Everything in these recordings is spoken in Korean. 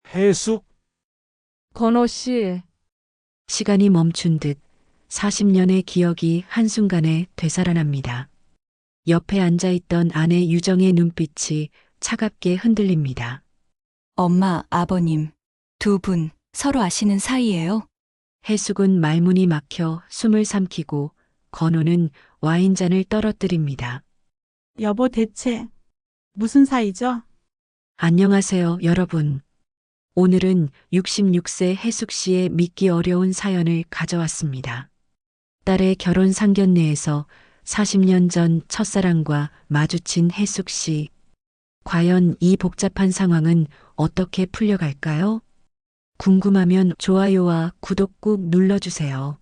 해숙, 건호 씨, 시간이 멈춘 듯 40년의 기억이 한순간에 되살아납니다. 옆에 앉아있던 아내 유정의 눈빛이 차갑게 흔들립니다. 엄마, 아버님, 두 분 서로 아시는 사이예요? 해숙은 말문이 막혀 숨을 삼키고 건호는 와인잔을 떨어뜨립니다. 여보, 대체 무슨 사이죠? 안녕하세요, 여러분. 오늘은 66세 해숙 씨의 믿기 어려운 사연을 가져왔습니다. 딸의 결혼 상견례에서 40년 전 첫사랑과 마주친 해숙 씨. 과연 이 복잡한 상황은 어떻게 풀려갈까요? 궁금하면 좋아요와 구독 꾹 눌러주세요.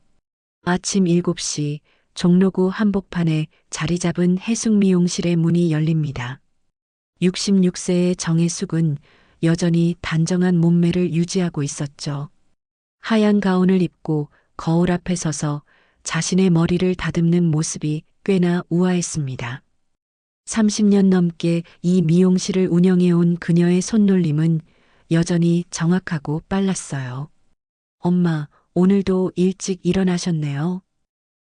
아침 7시 종로구 한복판에 자리 잡은 해숙 미용실의 문이 열립니다. 66세의 정해숙은 여전히 단정한 몸매를 유지하고 있었죠. 하얀 가운을 입고 거울 앞에 서서 자신의 머리를 다듬는 모습이 꽤나 우아했습니다. 30년 넘게 이 미용실을 운영해온 그녀의 손놀림은 여전히 정확하고 빨랐어요. 엄마, 오늘도 일찍 일어나셨네요.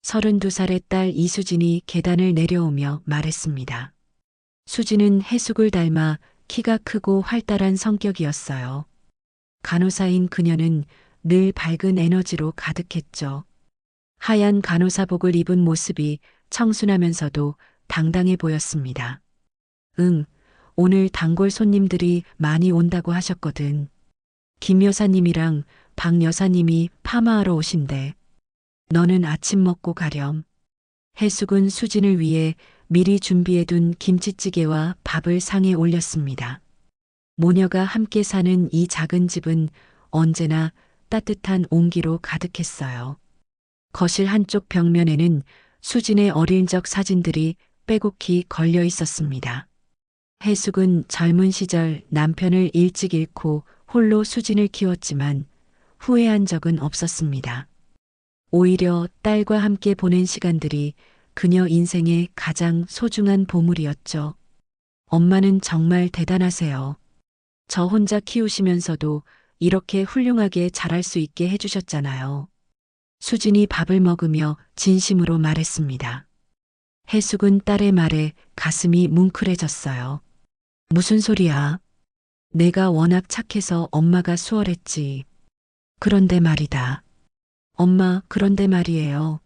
32살의 딸 이수진이 계단을 내려오며 말했습니다. 수진은 해숙을 닮아 키가 크고 활달한 성격이었어요. 간호사인 그녀는 늘 밝은 에너지로 가득했죠. 하얀 간호사복을 입은 모습이 청순하면서도 당당해 보였습니다. 응, 오늘 단골 손님들이 많이 온다고 하셨거든. 김 여사님이랑 박 여사님이 파마하러 오신대. 너는 아침 먹고 가렴. 해숙은 수진을 위해 미리 준비해둔 김치찌개와 밥을 상에 올렸습니다. 모녀가 함께 사는 이 작은 집은 언제나 따뜻한 온기로 가득했어요. 거실 한쪽 벽면에는 수진의 어린 적 사진들이 빼곡히 걸려 있었습니다. 해숙은 젊은 시절 남편을 일찍 잃고 홀로 수진을 키웠지만 후회한 적은 없었습니다. 오히려 딸과 함께 보낸 시간들이 그녀 인생의 가장 소중한 보물이었죠. 엄마는 정말 대단하세요. 저 혼자 키우시면서도 이렇게 훌륭하게 자랄 수 있게 해주셨잖아요. 수진이 밥을 먹으며 진심으로 말했습니다. 해숙은 딸의 말에 가슴이 뭉클해졌어요. 무슨 소리야? 내가 워낙 착해서 엄마가 수월했지. 그런데 말이다. 엄마, 그런데 말이에요.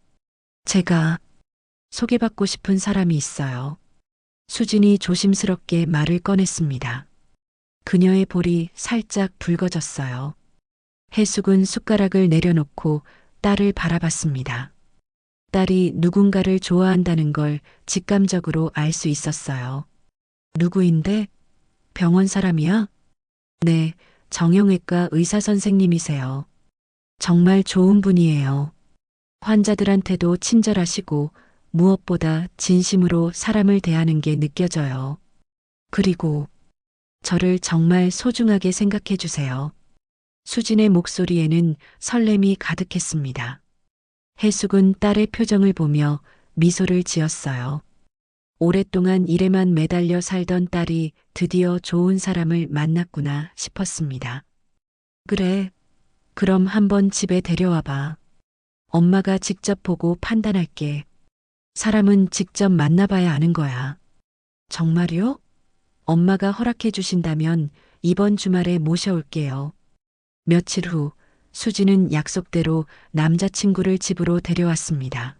제가 소개받고 싶은 사람이 있어요. 수진이 조심스럽게 말을 꺼냈습니다. 그녀의 볼이 살짝 붉어졌어요. 해숙은 숟가락을 내려놓고 딸을 바라봤습니다. 딸이 누군가를 좋아한다는 걸 직감적으로 알 수 있었어요. 누구인데? 병원 사람이야? 네, 정형외과 의사 선생님이세요. 정말 좋은 분이에요. 환자들한테도 친절하시고 무엇보다 진심으로 사람을 대하는 게 느껴져요. 그리고 저를 정말 소중하게 생각해 주세요. 수진의 목소리에는 설렘이 가득했습니다. 해숙은 딸의 표정을 보며 미소를 지었어요. 오랫동안 일에만 매달려 살던 딸이 드디어 좋은 사람을 만났구나 싶었습니다. 그래, 그럼 한번 집에 데려와봐. 엄마가 직접 보고 판단할게. 사람은 직접 만나봐야 아는 거야. 정말요? 엄마가 허락해 주신다면 이번 주말에 모셔올게요. 며칠 후 수진은 약속대로 남자친구를 집으로 데려왔습니다.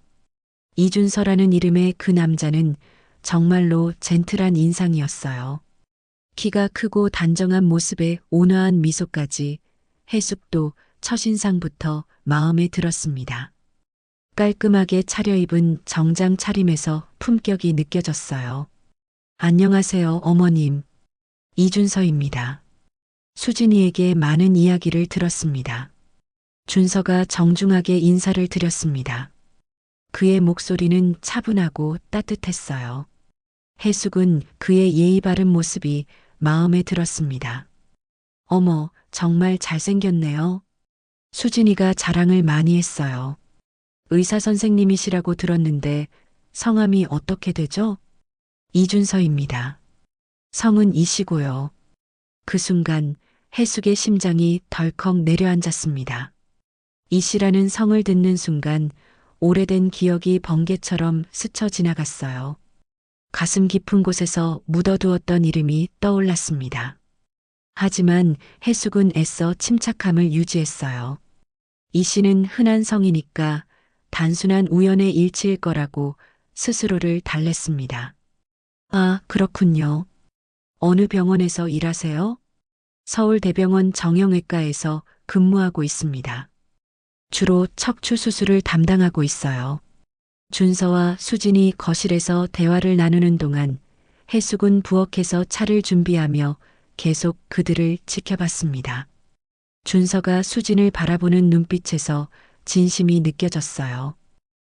이준서라는 이름의 그 남자는 정말로 젠틀한 인상이었어요. 키가 크고 단정한 모습에 온화한 미소까지 해숙도 첫인상부터 마음에 들었습니다. 깔끔하게 차려입은 정장 차림에서 품격이 느껴졌어요. 안녕하세요, 어머님. 이준서입니다. 수진이에게 많은 이야기를 들었습니다. 준서가 정중하게 인사를 드렸습니다. 그의 목소리는 차분하고 따뜻했어요. 해숙은 그의 예의 바른 모습이 마음에 들었습니다. 어머, 정말 잘생겼네요. 수진이가 자랑을 많이 했어요. 의사 선생님이시라고 들었는데 성함이 어떻게 되죠? 이준서입니다. 성은 이시고요. 그 순간 해숙의 심장이 덜컥 내려앉았습니다. 이 씨라는 성을 듣는 순간 오래된 기억이 번개처럼 스쳐 지나갔어요. 가슴 깊은 곳에서 묻어두었던 이름이 떠올랐습니다. 하지만 해숙은 애써 침착함을 유지했어요. 이 씨는 흔한 성이니까 단순한 우연의 일치일 거라고 스스로를 달랬습니다. 아, 그렇군요. 어느 병원에서 일하세요? 서울대병원 정형외과에서 근무하고 있습니다. 주로 척추 수술을 담당하고 있어요. 준서와 수진이 거실에서 대화를 나누는 동안 해숙은 부엌에서 차를 준비하며 계속 그들을 지켜봤습니다. 준서가 수진을 바라보는 눈빛에서 진심이 느껴졌어요.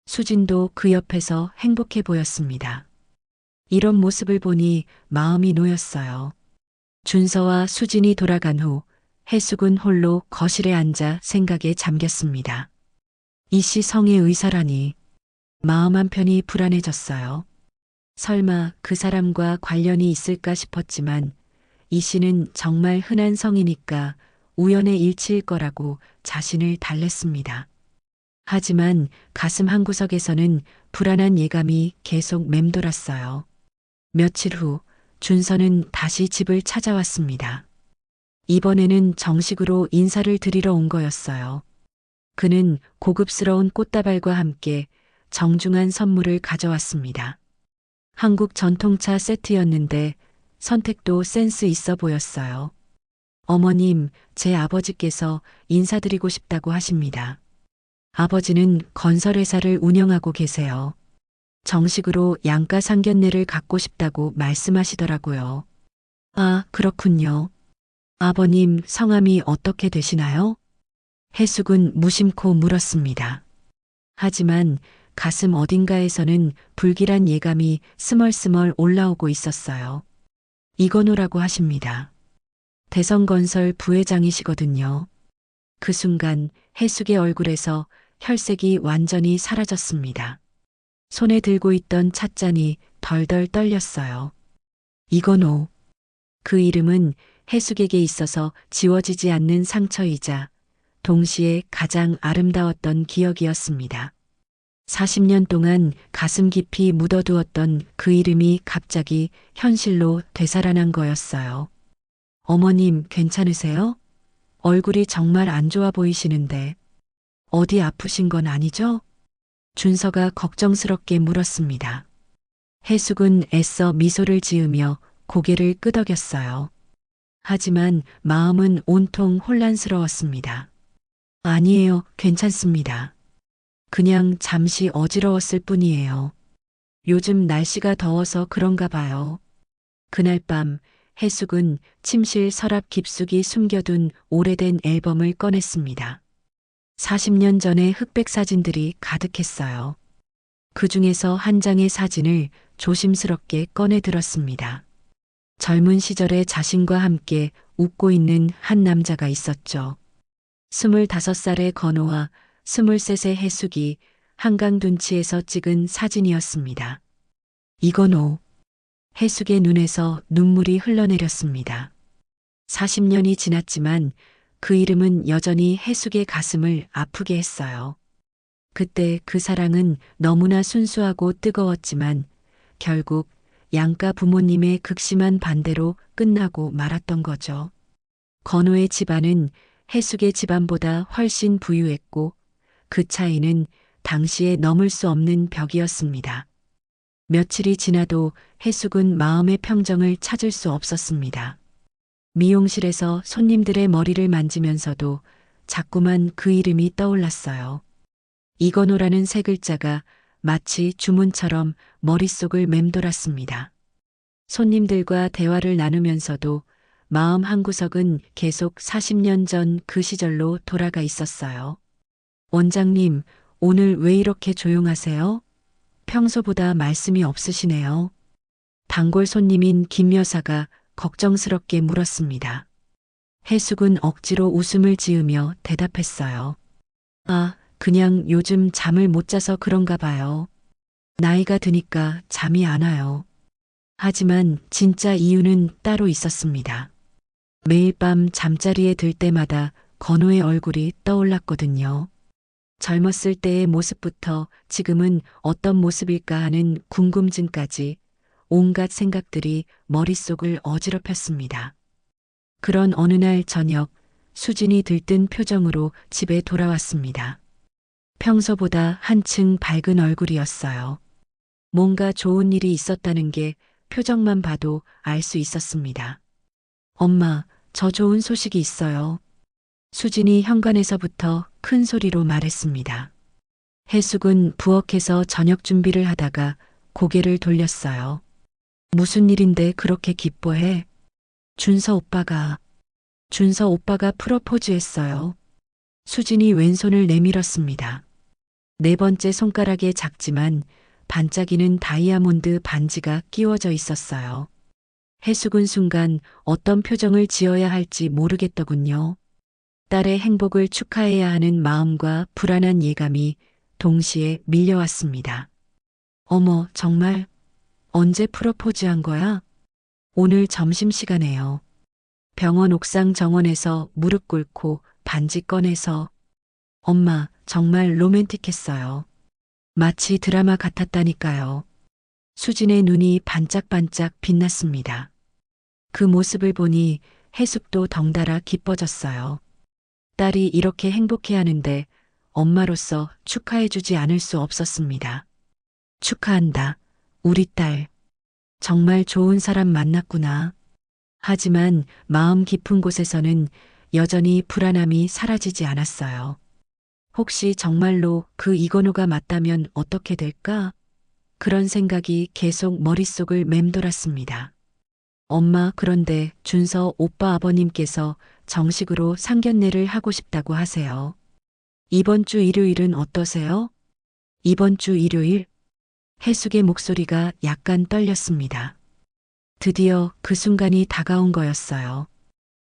수진도 그 옆에서 행복해 보였습니다. 이런 모습을 보니 마음이 놓였어요. 준서와 수진이 돌아간 후 해숙은 홀로 거실에 앉아 생각에 잠겼습니다. 이 씨 성의 의사라니 마음 한편이 불안해졌어요. 설마 그 사람과 관련이 있을까 싶었지만 이 씨는 정말 흔한 성이니까 우연의 일치일 거라고 자신을 달랬습니다. 하지만 가슴 한구석에서는 불안한 예감이 계속 맴돌았어요. 며칠 후 준서는 다시 집을 찾아왔습니다. 이번에는 정식으로 인사를 드리러 온 거였어요. 그는 고급스러운 꽃다발과 함께 정중한 선물을 가져왔습니다. 한국 전통차 세트였는데 선택도 센스 있어 보였어요. 어머님, 제 아버지께서 인사드리고 싶다고 하십니다. 아버지는 건설회사를 운영하고 계세요. 정식으로 양가 상견례를 갖고 싶다고 말씀하시더라고요. 아, 그렇군요. 아버님 성함이 어떻게 되시나요? 해숙은 무심코 물었습니다. 하지만 가슴 어딘가에서는 불길한 예감이 스멀스멀 올라오고 있었어요. 이건호라고 하십니다. 대성건설 부회장이시거든요. 그 순간 해숙의 얼굴에서 혈색이 완전히 사라졌습니다. 손에 들고 있던 찻잔이 덜덜 떨렸어요. 이건호. 그 이름은 해숙에게 있어서 지워지지 않는 상처이자 동시에 가장 아름다웠던 기억이었습니다. 40년 동안 가슴 깊이 묻어두었던 그 이름이 갑자기 현실로 되살아난 거였어요. 어머님, 괜찮으세요? 얼굴이 정말 안 좋아 보이시는데 어디 아프신 건 아니죠? 준서가 걱정스럽게 물었습니다. 해숙은 애써 미소를 지으며 고개를 끄덕였어요. 하지만 마음은 온통 혼란스러웠습니다. 아니에요, 괜찮습니다. 그냥 잠시 어지러웠을 뿐이에요. 요즘 날씨가 더워서 그런가 봐요. 그날 밤 해숙은 침실 서랍 깊숙이 숨겨둔 오래된 앨범을 꺼냈습니다. 40년 전의 흑백 사진들이 가득했어요. 그 중에서 한 장의 사진을 조심스럽게 꺼내 들었습니다. 젊은 시절의 자신과 함께 웃고 있는 한 남자가 있었죠. 25살의 건호와 23세 해숙이 한강 둔치에서 찍은 사진이었습니다. 이건호. 해숙의 눈에서 눈물이 흘러내렸습니다. 40년이 지났지만 그 이름은 여전히 해숙의 가슴을 아프게 했어요. 그때 그 사랑은 너무나 순수하고 뜨거웠지만 결국 양가 부모님의 극심한 반대로 끝나고 말았던 거죠. 건호의 집안은 해숙의 집안보다 훨씬 부유했고 그 차이는 당시에 넘을 수 없는 벽이었습니다. 며칠이 지나도 해숙은 마음의 평정을 찾을 수 없었습니다. 미용실에서 손님들의 머리를 만지면서도 자꾸만 그 이름이 떠올랐어요. 이건호라는 세 글자가 마치 주문처럼 머릿속을 맴돌았습니다. 손님들과 대화를 나누면서도 마음 한구석은 계속 40년 전 그 시절로 돌아가 있었어요. 원장님, 오늘 왜 이렇게 조용하세요? 평소보다 말씀이 없으시네요. 단골 손님인 김 여사가 걱정스럽게 물었습니다. 해숙은 억지로 웃음을 지으며 대답했어요. 아, 그냥 요즘 잠을 못 자서 그런가 봐요. 나이가 드니까 잠이 안 와요. 하지만 진짜 이유는 따로 있었습니다. 매일 밤 잠자리에 들 때마다 건호의 얼굴이 떠올랐거든요. 젊었을 때의 모습부터 지금은 어떤 모습일까 하는 궁금증까지 온갖 생각들이 머릿속을 어지럽혔습니다. 그런 어느 날 저녁 수진이 들뜬 표정으로 집에 돌아왔습니다. 평소보다 한층 밝은 얼굴이었어요. 뭔가 좋은 일이 있었다는 게 표정만 봐도 알 수 있었습니다. 엄마, 저 좋은 소식이 있어요. 수진이 현관에서부터 큰 소리로 말했습니다. 해숙은 부엌에서 저녁 준비를 하다가 고개를 돌렸어요. 무슨 일인데 그렇게 기뻐해? 준서 오빠가 프로포즈했어요. 수진이 왼손을 내밀었습니다. 네 번째 손가락에 작지만 반짝이는 다이아몬드 반지가 끼워져 있었어요. 해숙은 순간 어떤 표정을 지어야 할지 모르겠더군요. 딸의 행복을 축하해야 하는 마음과 불안한 예감이 동시에 밀려왔습니다. 어머, 정말? 언제 프로포즈한 거야? 오늘 점심시간에요. 병원 옥상 정원에서 무릎 꿇고 반지 꺼내서. 엄마, 정말 로맨틱했어요. 마치 드라마 같았다니까요. 수진의 눈이 반짝반짝 빛났습니다. 그 모습을 보니 해숙도 덩달아 기뻐졌어요. 딸이 이렇게 행복해하는데 엄마로서 축하해주지 않을 수 없었습니다. 축하한다. 우리 딸. 정말 좋은 사람 만났구나. 하지만 마음 깊은 곳에서는 여전히 불안함이 사라지지 않았어요. 혹시 정말로 그 이건호가 맞다면 어떻게 될까? 그런 생각이 계속 머릿속을 맴돌았습니다. 엄마, 그런데 준서 오빠 아버님께서 정식으로 상견례를 하고 싶다고 하세요. 이번 주 일요일은 어떠세요? 이번 주 일요일? 해숙의 목소리가 약간 떨렸습니다. 드디어 그 순간이 다가온 거였어요.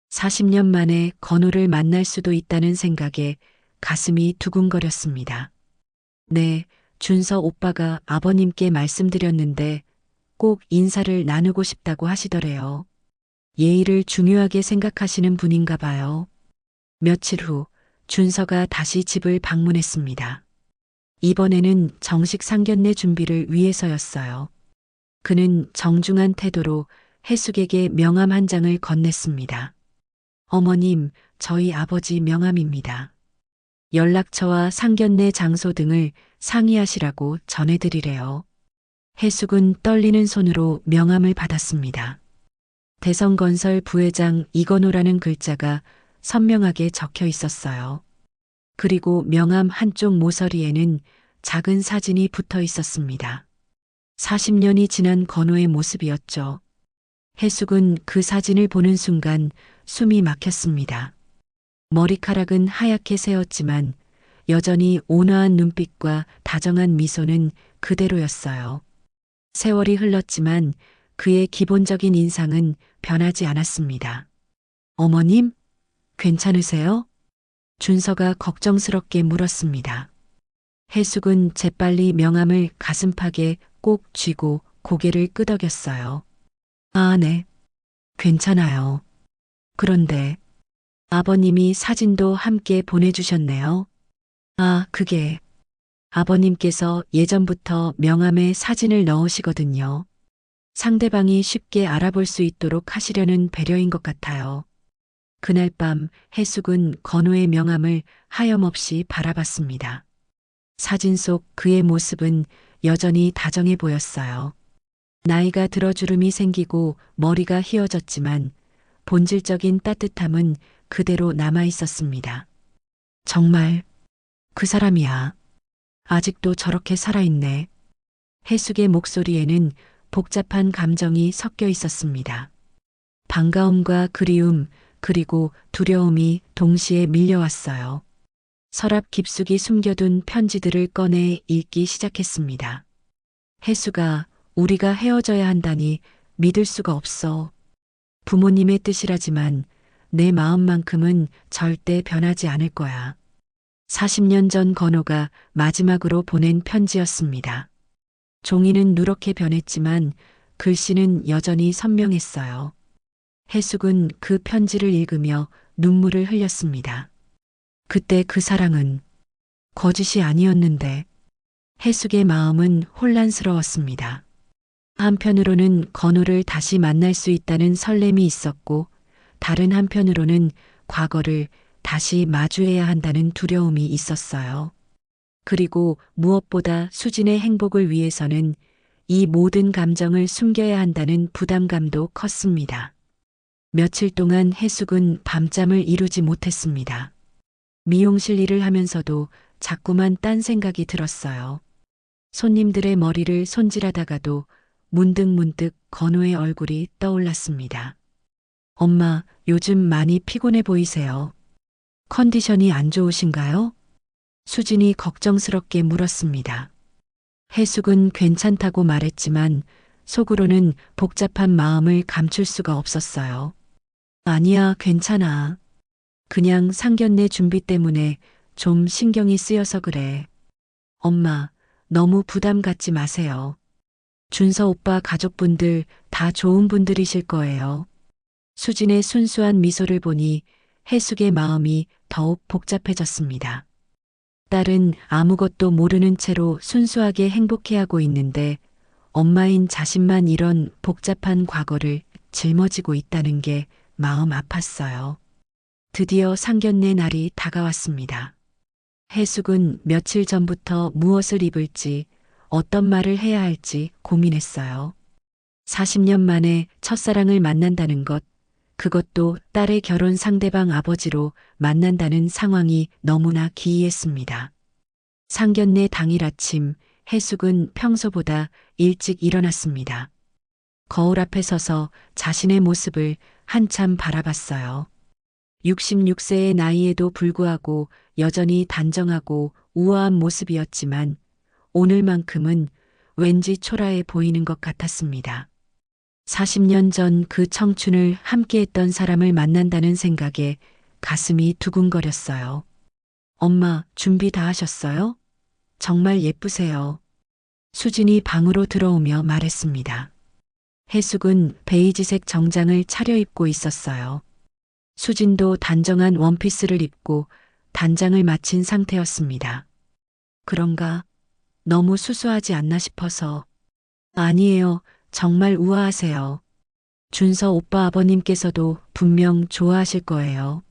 40년 만에 건호를 만날 수도 있다는 생각에 가슴이 두근거렸습니다. 네, 준서 오빠가 아버님께 말씀드렸는데 꼭 인사를 나누고 싶다고 하시더래요. 예의를 중요하게 생각하시는 분인가 봐요. 며칠 후 준서가 다시 집을 방문했습니다. 이번에는 정식 상견례 준비를 위해서였어요. 그는 정중한 태도로 해숙에게 명함 한 장을 건넸습니다. 어머님, 저희 아버지 명함입니다. 연락처와 상견례 장소 등을 상의하시라고 전해드리래요. 해숙은 떨리는 손으로 명함을 받았습니다. 대성건설 부회장 이건호라는 글자가 선명하게 적혀 있었어요. 그리고 명함 한쪽 모서리에는 작은 사진이 붙어 있었습니다. 40년이 지난 건호의 모습이었죠. 해숙은 그 사진을 보는 순간 숨이 막혔습니다. 머리카락은 하얗게 새었지만 여전히 온화한 눈빛과 다정한 미소는 그대로였어요. 세월이 흘렀지만 그의 기본적인 인상은 변하지 않았습니다. 어머님, 괜찮으세요? 준서가 걱정스럽게 물었습니다. 해숙은 재빨리 명함을 가슴팍에 꼭 쥐고 고개를 끄덕였어요. 아, 네. 괜찮아요. 그런데 아버님이 사진도 함께 보내주셨네요. 아, 그게 아버님께서 예전부터 명함에 사진을 넣으시거든요. 상대방이 쉽게 알아볼 수 있도록 하시려는 배려인 것 같아요. 그날 밤 해숙은 건호의 명함을 하염없이 바라봤습니다. 사진 속 그의 모습은 여전히 다정해 보였어요. 나이가 들어 주름이 생기고 머리가 휘어졌지만 본질적인 따뜻함은 그대로 남아 있었습니다. 정말 그 사람이야. 아직도 저렇게 살아있네. 해숙의 목소리에는 복잡한 감정이 섞여 있었습니다. 반가움과 그리움, 그리고 두려움이 동시에 밀려왔어요. 서랍 깊숙이 숨겨둔 편지들을 꺼내 읽기 시작했습니다. 해숙아, 우리가 헤어져야 한다니 믿을 수가 없어. 부모님의 뜻이라지만 내 마음만큼은 절대 변하지 않을 거야. 40년 전 건호가 마지막으로 보낸 편지였습니다. 종이는 누렇게 변했지만 글씨는 여전히 선명했어요. 해숙은 그 편지를 읽으며 눈물을 흘렸습니다. 그때 그 사랑은 거짓이 아니었는데 해숙의 마음은 혼란스러웠습니다. 한편으로는 건우를 다시 만날 수 있다는 설렘이 있었고 다른 한편으로는 과거를 다시 마주해야 한다는 두려움이 있었어요. 그리고 무엇보다 수진의 행복을 위해서는 이 모든 감정을 숨겨야 한다는 부담감도 컸습니다. 며칠 동안 해숙은 밤잠을 이루지 못했습니다. 미용실 일을 하면서도 자꾸만 딴 생각이 들었어요. 손님들의 머리를 손질하다가도 문득문득 건우의 얼굴이 떠올랐습니다. 엄마, 요즘 많이 피곤해 보이세요. 컨디션이 안 좋으신가요? 수진이 걱정스럽게 물었습니다. 해숙은 괜찮다고 말했지만 속으로는 복잡한 마음을 감출 수가 없었어요. 아니야, 괜찮아. 그냥 상견례 준비 때문에 좀 신경이 쓰여서 그래. 엄마, 너무 부담 갖지 마세요. 준서 오빠 가족분들 다 좋은 분들이실 거예요. 수진의 순수한 미소를 보니 해숙의 마음이 더욱 복잡해졌습니다. 딸은 아무것도 모르는 채로 순수하게 행복해하고 있는데 엄마인 자신만 이런 복잡한 과거를 짊어지고 있다는 게 마음 아팠어요. 드디어 상견례 날이 다가왔습니다. 해숙은 며칠 전부터 무엇을 입을지 어떤 말을 해야 할지 고민했어요. 40년 만에 첫사랑을 만난다는 것, 그것도 딸의 결혼 상대방 아버지로 만난다는 상황이 너무나 기이했습니다. 상견례 당일 아침, 해숙은 평소보다 일찍 일어났습니다. 거울 앞에 서서 자신의 모습을 한참 바라봤어요. 66세의 나이에도 불구하고 여전히 단정하고 우아한 모습이었지만 오늘만큼은 왠지 초라해 보이는 것 같았습니다. 40년 전 그 청춘을 함께했던 사람을 만난다는 생각에 가슴이 두근거렸어요. 엄마, 준비 다 하셨어요? 정말 예쁘세요. 수진이 방으로 들어오며 말했습니다. 해숙은 베이지색 정장을 차려입고 있었어요. 수진도 단정한 원피스를 입고 단장을 마친 상태였습니다. 그런가? 너무 수수하지 않나 싶어서. 아니에요. 정말 우아하세요. 준서 오빠 아버님께서도 분명 좋아하실 거예요.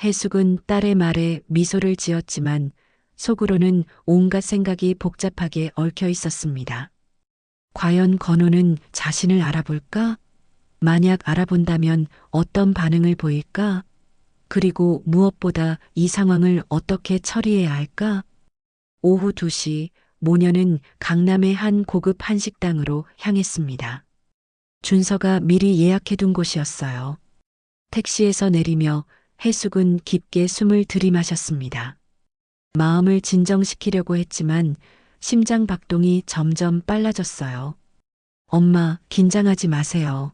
해숙은 딸의 말에 미소를 지었지만 속으로는 온갖 생각이 복잡하게 얽혀 있었습니다. 과연 건우는 자신을 알아볼까? 만약 알아본다면 어떤 반응을 보일까? 그리고 무엇보다 이 상황을 어떻게 처리해야 할까? 오후 2시 모녀는 강남의 한 고급 한식당으로 향했습니다. 준서가 미리 예약해둔 곳이었어요. 택시에서 내리며 해숙은 깊게 숨을 들이마셨습니다. 마음을 진정시키려고 했지만 심장 박동이 점점 빨라졌어요. 엄마, 긴장하지 마세요.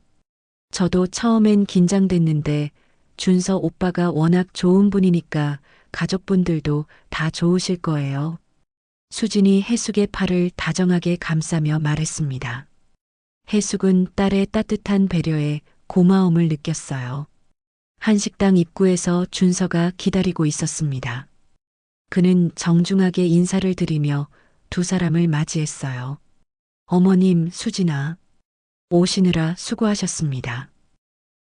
저도 처음엔 긴장됐는데 준서 오빠가 워낙 좋은 분이니까 가족분들도 다 좋으실 거예요. 수진이 해숙의 팔을 다정하게 감싸며 말했습니다. 해숙은 딸의 따뜻한 배려에 고마움을 느꼈어요. 한식당 입구에서 준서가 기다리고 있었습니다. 그는 정중하게 인사를 드리며 두 사람을 맞이했어요. 어머님, 수진아. 오시느라 수고하셨습니다.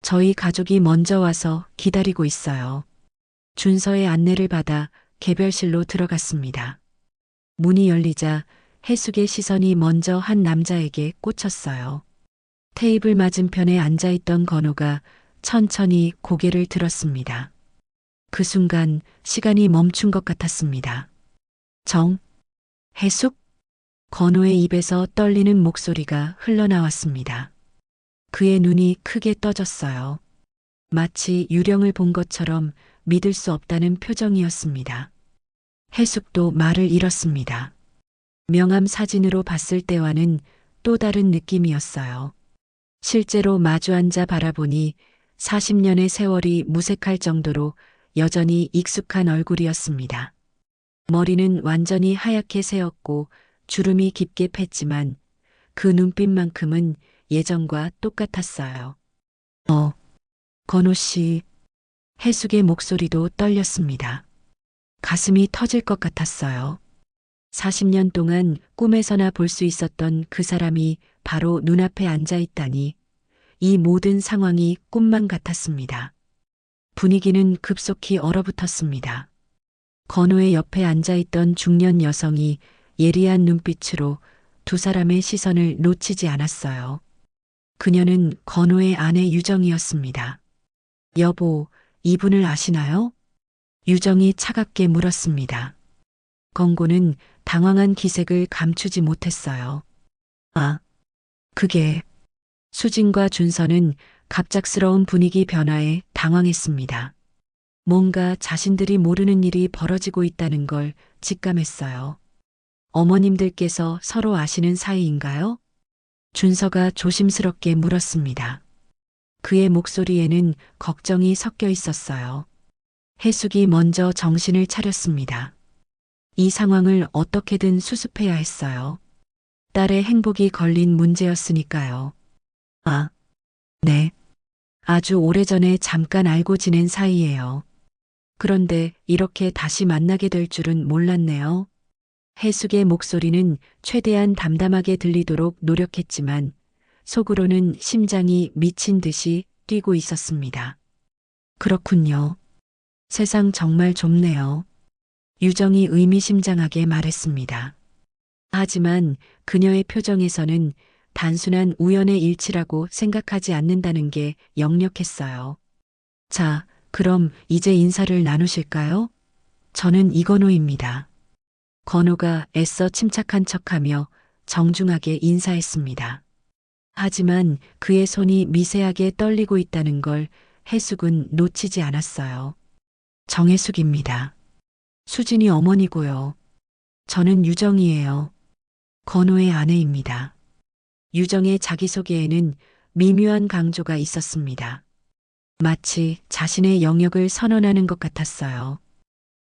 저희 가족이 먼저 와서 기다리고 있어요. 준서의 안내를 받아 개별실로 들어갔습니다. 문이 열리자 해숙의 시선이 먼저 한 남자에게 꽂혔어요. 테이블 맞은편에 앉아있던 건우가 천천히 고개를 들었습니다. 그 순간 시간이 멈춘 것 같았습니다. 해숙? 건우의 입에서 떨리는 목소리가 흘러나왔습니다. 그의 눈이 크게 떠졌어요. 마치 유령을 본 것처럼 믿을 수 없다는 표정이었습니다. 해숙도 말을 잃었습니다. 명함 사진으로 봤을 때와는 또 다른 느낌이었어요. 실제로 마주 앉아 바라보니 40년의 세월이 무색할 정도로 여전히 익숙한 얼굴이었습니다. 머리는 완전히 하얗게 새었고 주름이 깊게 팼지만 그 눈빛만큼은 예전과 똑같았어요. 건호 씨. 해숙의 목소리도 떨렸습니다. 가슴이 터질 것 같았어요. 40년 동안 꿈에서나 볼 수 있었던 그 사람이 바로 눈앞에 앉아 있다니 이 모든 상황이 꿈만 같았습니다. 분위기는 급속히 얼어붙었습니다. 건호의 옆에 앉아 있던 중년 여성이 예리한 눈빛으로 두 사람의 시선을 놓치지 않았어요. 그녀는 건호의 아내 유정이었습니다. 여보, 이분을 아시나요? 유정이 차갑게 물었습니다. 건고는 당황한 기색을 감추지 못했어요. 아, 그게... 수진과 준서는 갑작스러운 분위기 변화에 당황했습니다. 뭔가 자신들이 모르는 일이 벌어지고 있다는 걸 직감했어요. 어머님들께서 서로 아시는 사이인가요? 준서가 조심스럽게 물었습니다. 그의 목소리에는 걱정이 섞여 있었어요. 해숙이 먼저 정신을 차렸습니다. 이 상황을 어떻게든 수습해야 했어요. 딸의 행복이 걸린 문제였으니까요. 아, 네. 아주 오래전에 잠깐 알고 지낸 사이예요. 그런데 이렇게 다시 만나게 될 줄은 몰랐네요. 해숙의 목소리는 최대한 담담하게 들리도록 노력했지만 속으로는 심장이 미친 듯이 뛰고 있었습니다. 그렇군요. 세상 정말 좁네요. 유정이 의미심장하게 말했습니다. 하지만 그녀의 표정에서는 단순한 우연의 일치라고 생각하지 않는다는 게 역력했어요. 자, 그럼 이제 인사를 나누실까요? 저는 이건호입니다. 건호가 애써 침착한 척하며 정중하게 인사했습니다. 하지만 그의 손이 미세하게 떨리고 있다는 걸 해숙은 놓치지 않았어요. 정혜숙입니다. 수진이 어머니고요. 저는 유정이에요. 건호의 아내입니다. 유정의 자기소개에는 미묘한 강조가 있었습니다. 마치 자신의 영역을 선언하는 것 같았어요.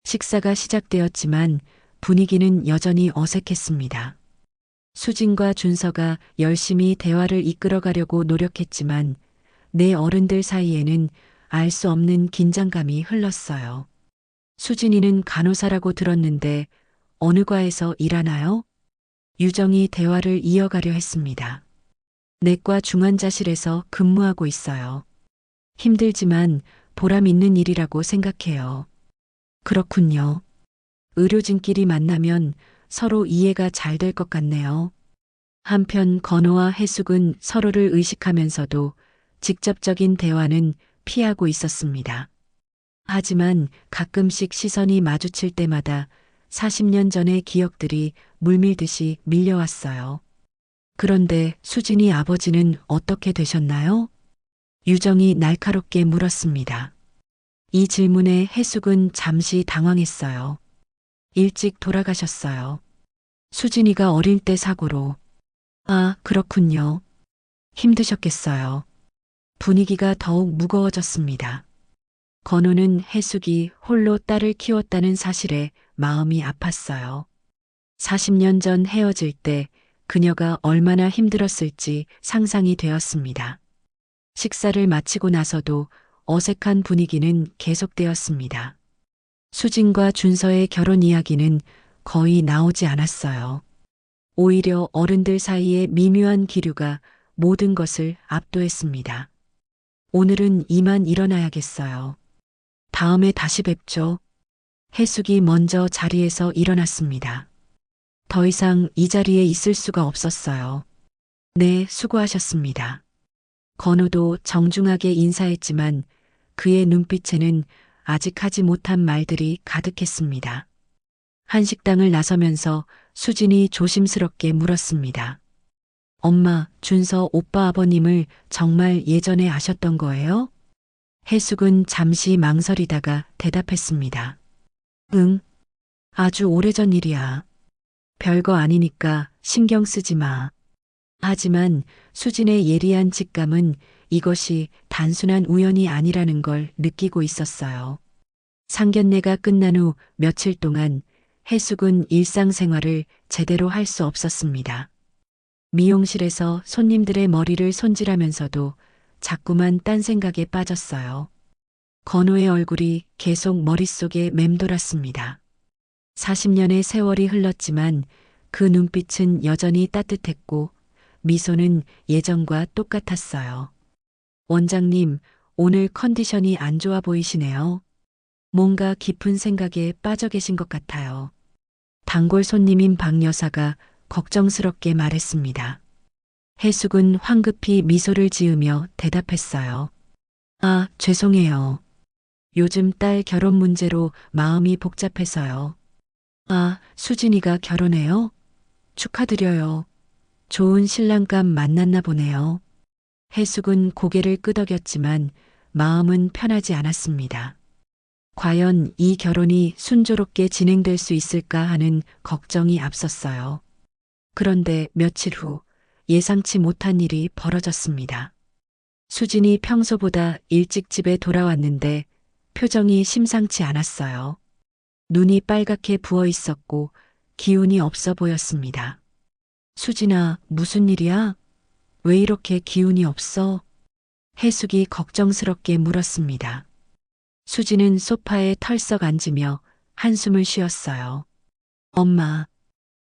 식사가 시작되었지만 분위기는 여전히 어색했습니다. 수진과 준서가 열심히 대화를 이끌어가려고 노력했지만 내 어른들 사이에는 알 수 없는 긴장감이 흘렀어요. 수진이는 간호사라고 들었는데 어느 과에서 일하나요? 유정이 대화를 이어가려 했습니다. 내과 중환자실에서 근무하고 있어요. 힘들지만 보람 있는 일이라고 생각해요. 그렇군요. 의료진끼리 만나면 서로 이해가 잘 될 것 같네요. 한편 건호와 해숙은 서로를 의식하면서도 직접적인 대화는 피하고 있었습니다. 하지만 가끔씩 시선이 마주칠 때마다 40년 전의 기억들이 물밀듯이 밀려왔어요. 그런데 수진이 아버지는 어떻게 되셨나요? 유정이 날카롭게 물었습니다. 이 질문에 해숙은 잠시 당황했어요. 일찍 돌아가셨어요. 수진이가 어릴 때 사고로. 아, 그렇군요. 힘드셨겠어요. 분위기가 더욱 무거워졌습니다. 건호는 해숙이 홀로 딸을 키웠다는 사실에 마음이 아팠어요. 40년 전 헤어질 때 그녀가 얼마나 힘들었을지 상상이 되었습니다. 식사를 마치고 나서도 어색한 분위기는 계속되었습니다. 수진과 준서의 결혼 이야기는 거의 나오지 않았어요. 오히려 어른들 사이의 미묘한 기류가 모든 것을 압도했습니다. 오늘은 이만 일어나야겠어요. 다음에 다시 뵙죠. 해숙이 먼저 자리에서 일어났습니다. 더 이상 이 자리에 있을 수가 없었어요. 네, 수고하셨습니다. 건우도 정중하게 인사했지만 그의 눈빛에는 아직 하지 못한 말들이 가득했습니다. 한식당을 나서면서 수진이 조심스럽게 물었습니다. 엄마, 준서 오빠 아버님을 정말 예전에 아셨던 거예요? 해숙은 잠시 망설이다가 대답했습니다. 응, 아주 오래전 일이야. 별거 아니니까 신경 쓰지 마. 하지만 수진의 예리한 직감은 이것이 단순한 우연이 아니라는 걸 느끼고 있었어요. 상견례가 끝난 후 며칠 동안 해숙은 일상생활을 제대로 할 수 없었습니다. 미용실에서 손님들의 머리를 손질하면서도 자꾸만 딴 생각에 빠졌어요. 건호의 얼굴이 계속 머릿속에 맴돌았습니다. 40년의 세월이 흘렀지만 그 눈빛은 여전히 따뜻했고 미소는 예전과 똑같았어요. 원장님, 오늘 컨디션이 안 좋아 보이시네요. 뭔가 깊은 생각에 빠져 계신 것 같아요. 단골 손님인 박 여사가 걱정스럽게 말했습니다. 해숙은 황급히 미소를 지으며 대답했어요. 아, 죄송해요. 요즘 딸 결혼 문제로 마음이 복잡해서요. 아, 수진이가 결혼해요? 축하드려요. 좋은 신랑감 만났나 보네요. 해숙은 고개를 끄덕였지만 마음은 편하지 않았습니다. 과연 이 결혼이 순조롭게 진행될 수 있을까 하는 걱정이 앞섰어요. 그런데 며칠 후 예상치 못한 일이 벌어졌습니다. 수진이 평소보다 일찍 집에 돌아왔는데 표정이 심상치 않았어요. 눈이 빨갛게 부어 있었고 기운이 없어 보였습니다. 수진아, 무슨 일이야? 왜 이렇게 기운이 없어? 해숙이 걱정스럽게 물었습니다. 수진은 소파에 털썩 앉으며 한숨을 쉬었어요. 엄마,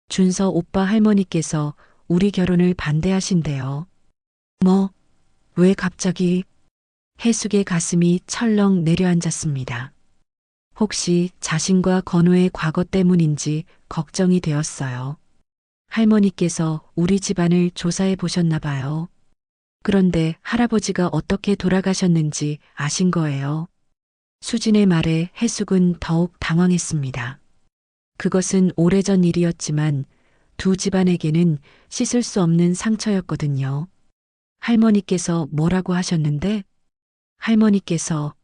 준서 오빠 할머니께서 우리 결혼을 반대하신대요. 뭐? 왜 갑자기? 해숙의 가슴이 철렁 내려앉았습니다. 혹시 자신과 건호의 과거 때문인지 걱정이 되었어요. 할머니께서 우리 집안을 조사해 보셨나 봐요. 그런데 할아버지가 어떻게 돌아가셨는지 아신 거예요. 수진의 말에 해숙은 더욱 당황했습니다. 그것은 오래전 일이었지만 두 집안에게는 씻을 수 없는 상처였거든요. 할머니께서 뭐라고 하셨는데? 할머니께서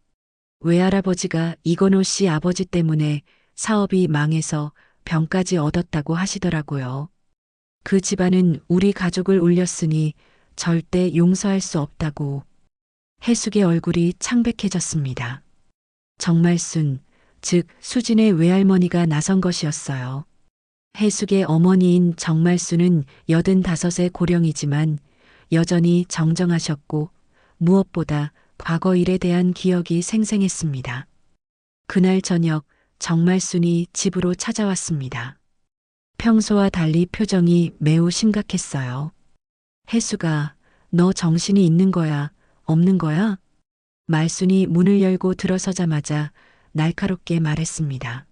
외할아버지가 이건호 씨 아버지 때문에 사업이 망해서 병까지 얻었다고 하시더라고요. 그 집안은 우리 가족을 울렸으니 절대 용서할 수 없다고. 해숙의 얼굴이 창백해졌습니다. 정말순, 즉 수진의 외할머니가 나선 것이었어요. 해숙의 어머니인 정말순은 85의 고령이지만 여전히 정정하셨고 무엇보다 과거 일에 대한 기억이 생생했습니다. 그날 저녁 정말순이 집으로 찾아왔습니다. 평소와 달리 표정이 매우 심각했어요. 해숙아, 너 정신이 있는 거야, 없는 거야? 말순이 문을 열고 들어서자마자 날카롭게 말했습니다.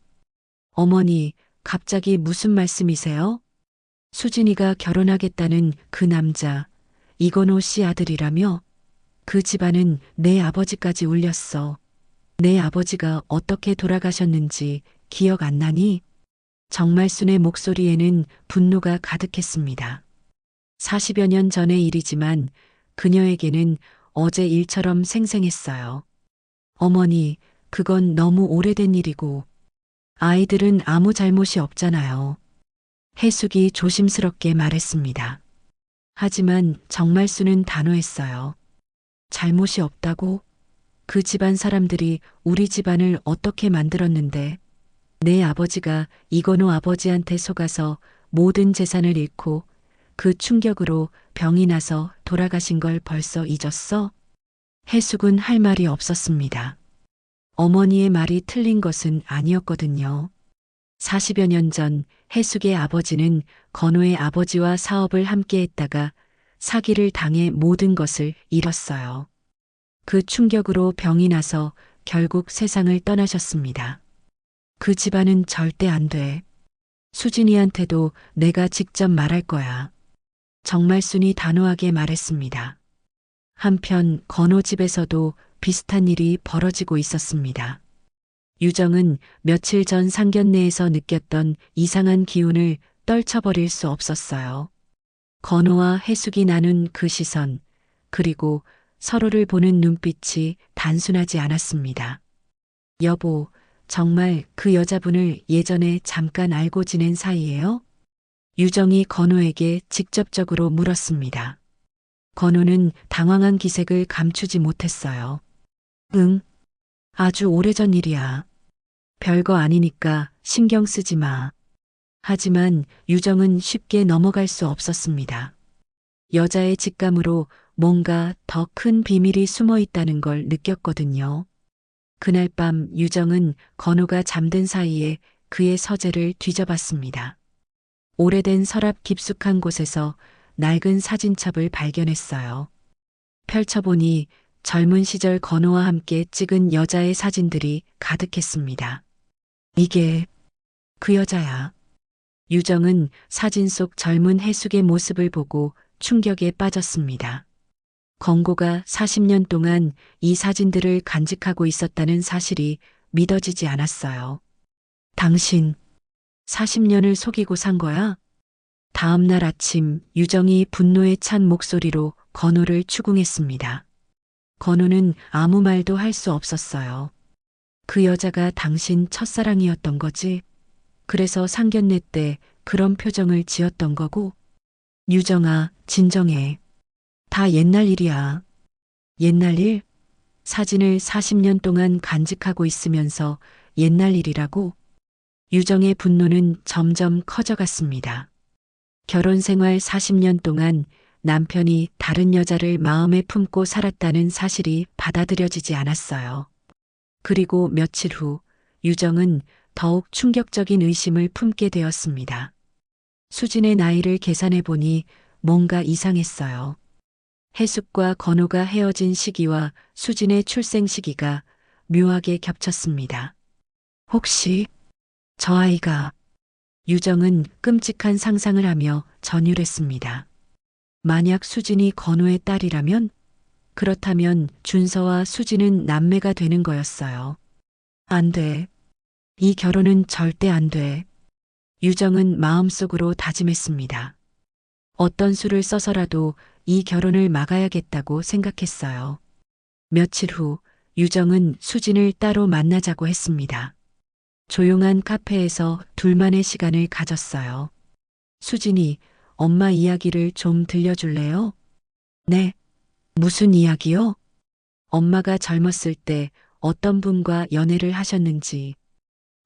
어머니, 갑자기 무슨 말씀이세요? 수진이가 결혼하겠다는 그 남자, 이건호 씨 아들이라며? 그 집안은 내 아버지까지 울렸어. 내 아버지가 어떻게 돌아가셨는지 기억 안 나니? 정말순의 목소리에는 분노가 가득했습니다. 40여 년 전의 일이지만 그녀에게는 어제 일처럼 생생했어요. 어머니, 그건 너무 오래된 일이고 아이들은 아무 잘못이 없잖아요. 해숙이 조심스럽게 말했습니다. 하지만 정말순은 단호했어요. 잘못이 없다고? 그 집안 사람들이 우리 집안을 어떻게 만들었는데 내 아버지가 이건호 아버지한테 속아서 모든 재산을 잃고 그 충격으로 병이 나서 돌아가신 걸 벌써 잊었어? 해숙은 할 말이 없었습니다. 어머니의 말이 틀린 것은 아니었거든요. 40여 년 전 해숙의 아버지는 건호의 아버지와 사업을 함께 했다가 사기를 당해 모든 것을 잃었어요. 그 충격으로 병이 나서 결국 세상을 떠나셨습니다. 그 집안은 절대 안 돼. 수진이한테도 내가 직접 말할 거야. 정말순이 단호하게 말했습니다. 한편 건호 집에서도 비슷한 일이 벌어지고 있었습니다. 유정은 며칠 전 상견례에서 느꼈던 이상한 기운을 떨쳐버릴 수 없었어요. 건호와 해숙이 나눈 그 시선, 그리고 서로를 보는 눈빛이 단순하지 않았습니다. 여보, 정말 그 여자분을 예전에 잠깐 알고 지낸 사이예요? 유정이 건호에게 직접적으로 물었습니다. 건호는 당황한 기색을 감추지 못했어요. 응, 아주 오래전 일이야. 별거 아니니까 신경 쓰지 마. 하지만 유정은 쉽게 넘어갈 수 없었습니다. 여자의 직감으로 뭔가 더 큰 비밀이 숨어 있다는 걸 느꼈거든요. 그날 밤 유정은 건우가 잠든 사이에 그의 서재를 뒤져봤습니다. 오래된 서랍 깊숙한 곳에서 낡은 사진첩을 발견했어요. 펼쳐보니 젊은 시절 건우와 함께 찍은 여자의 사진들이 가득했습니다. 이게 그 여자야. 유정은 사진 속 젊은 해숙의 모습을 보고 충격에 빠졌습니다. 건고가 40년 동안 이 사진들을 간직하고 있었다는 사실이 믿어지지 않았어요. 당신 40년을 속이고 산 거야? 다음 날 아침 유정이 분노에 찬 목소리로 건우를 추궁했습니다. 건우는 아무 말도 할 수 없었어요. 그 여자가 당신 첫사랑이었던 거지? 그래서 상견례 때 그런 표정을 지었던 거고? 유정아, 진정해. 다 옛날 일이야. 옛날 일? 사진을 40년 동안 간직하고 있으면서 옛날 일이라고? 유정의 분노는 점점 커져갔습니다. 결혼 생활 40년 동안 남편이 다른 여자를 마음에 품고 살았다는 사실이 받아들여지지 않았어요. 그리고 며칠 후 유정은 더욱 충격적인 의심을 품게 되었습니다. 수진의 나이를 계산해 보니 뭔가 이상했어요. 해숙과 건우가 헤어진 시기와 수진의 출생 시기가 묘하게 겹쳤습니다. 혹시 저 아이가... 유정은 끔찍한 상상을 하며 전율했습니다. 만약 수진이 건우의 딸이라면? 그렇다면 준서와 수진은 남매가 되는 거였어요. 안 돼. 이 결혼은 절대 안 돼. 유정은 마음속으로 다짐했습니다. 어떤 수를 써서라도 이 결혼을 막아야겠다고 생각했어요. 며칠 후 유정은 수진을 따로 만나자고 했습니다. 조용한 카페에서 둘만의 시간을 가졌어요. 수진이 엄마 이야기를 좀 들려줄래요? 네. 무슨 이야기요? 엄마가 젊었을 때 어떤 분과 연애를 하셨는지,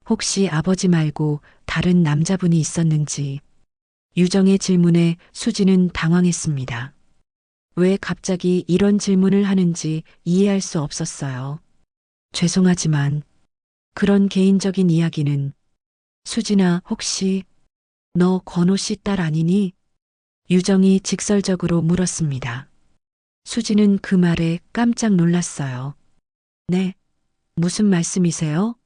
혹시 아버지 말고 다른 남자분이 있었는지. 유정의 질문에 수진은 당황했습니다. 왜 갑자기 이런 질문을 하는지 이해할 수 없었어요. 죄송하지만 그런 개인적인 이야기는... 수진아, 혹시 너 건호 씨 딸 아니니? 유정이 직설적으로 물었습니다. 수진은 그 말에 깜짝 놀랐어요. 네, 무슨 말씀이세요?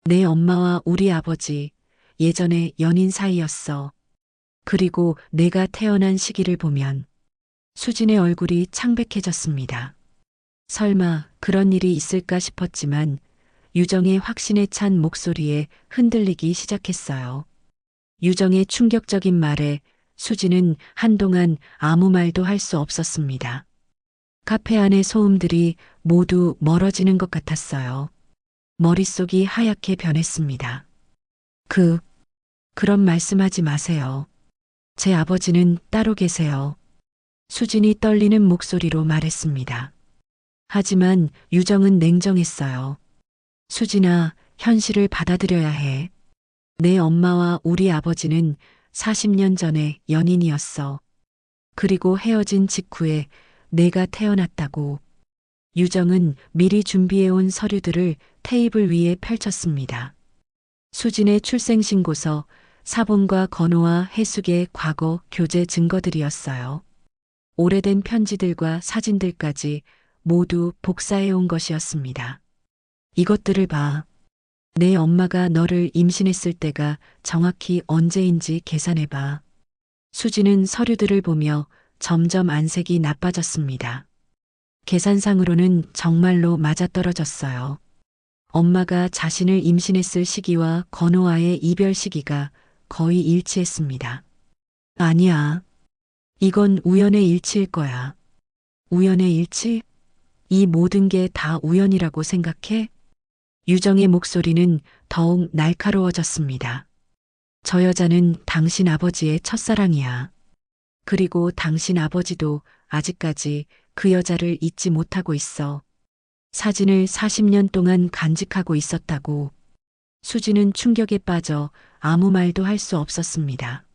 내 엄마와 우리 아버지 예전에 연인 사이였어. 그리고 내가 태어난 시기를 보면... 수진의 얼굴이 창백해졌습니다. 설마 그런 일이 있을까 싶었지만 유정의 확신에 찬 목소리에 흔들리기 시작했어요. 유정의 충격적인 말에 수진은 한동안 아무 말도 할 수 없었습니다. 카페 안의 소음들이 모두 멀어지는 것 같았어요. 머릿속이 하얗게 변했습니다. 그런 말씀하지 마세요. 제 아버지는 따로 계세요. 수진이 떨리는 목소리로 말했습니다. 하지만 유정은 냉정했어요. 수진아, 현실을 받아들여야 해. 내 엄마와 우리 아버지는 40년 전에 연인이었어. 그리고 헤어진 직후에 내가 태어났다고. 유정은 미리 준비해온 서류들을 테이블 위에 펼쳤습니다. 수진의 출생신고서, 사본과 건우와 해숙의 과거 교제 증거들이었어요. 오래된 편지들과 사진들까지 모두 복사해온 것이었습니다. 이것들을 봐. 내 엄마가 너를 임신했을 때가 정확히 언제인지 계산해봐. 수진은 서류들을 보며 점점 안색이 나빠졌습니다. 계산상으로는 정말로 맞아떨어졌어요. 엄마가 자신을 임신했을 시기와 건우와의 이별 시기가 거의 일치했습니다. 아니야. 이건 우연의 일치일 거야. 우연의 일치? 이 모든 게 다 우연이라고 생각해? 유정의 목소리는 더욱 날카로워졌습니다. 저 여자는 당신 아버지의 첫사랑이야. 그리고 당신 아버지도 아직까지 그 여자를 잊지 못하고 있어. 사진을 40년 동안 간직하고 있었다고. 수지는 충격에 빠져 아무 말도 할 수 없었습니다.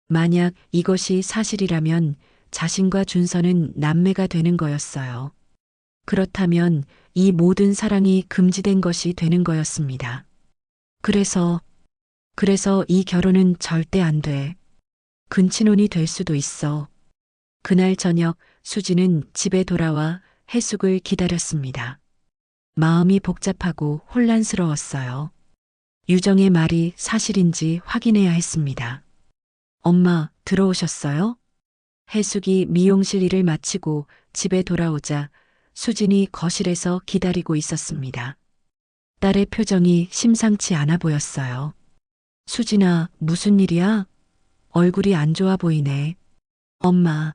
만약 이것이 사실이라면 자신과 준서는 남매가 되는 거였어요. 그렇다면 이 모든 사랑이 금지된 것이 되는 거였습니다. 그래서 이 결혼은 절대 안 돼. 근친혼이 될 수도 있어. 그날 저녁 수지는 집에 돌아와 해숙을 기다렸습니다. 마음이 복잡하고 혼란스러웠어요. 유정의 말이 사실인지 확인해야 했습니다. 엄마, 들어오셨어요? 해숙이 미용실 일을 마치고 집에 돌아오자 수진이 거실에서 기다리고 있었습니다. 딸의 표정이 심상치 않아 보였어요. 수진아, 무슨 일이야? 얼굴이 안 좋아 보이네. 엄마,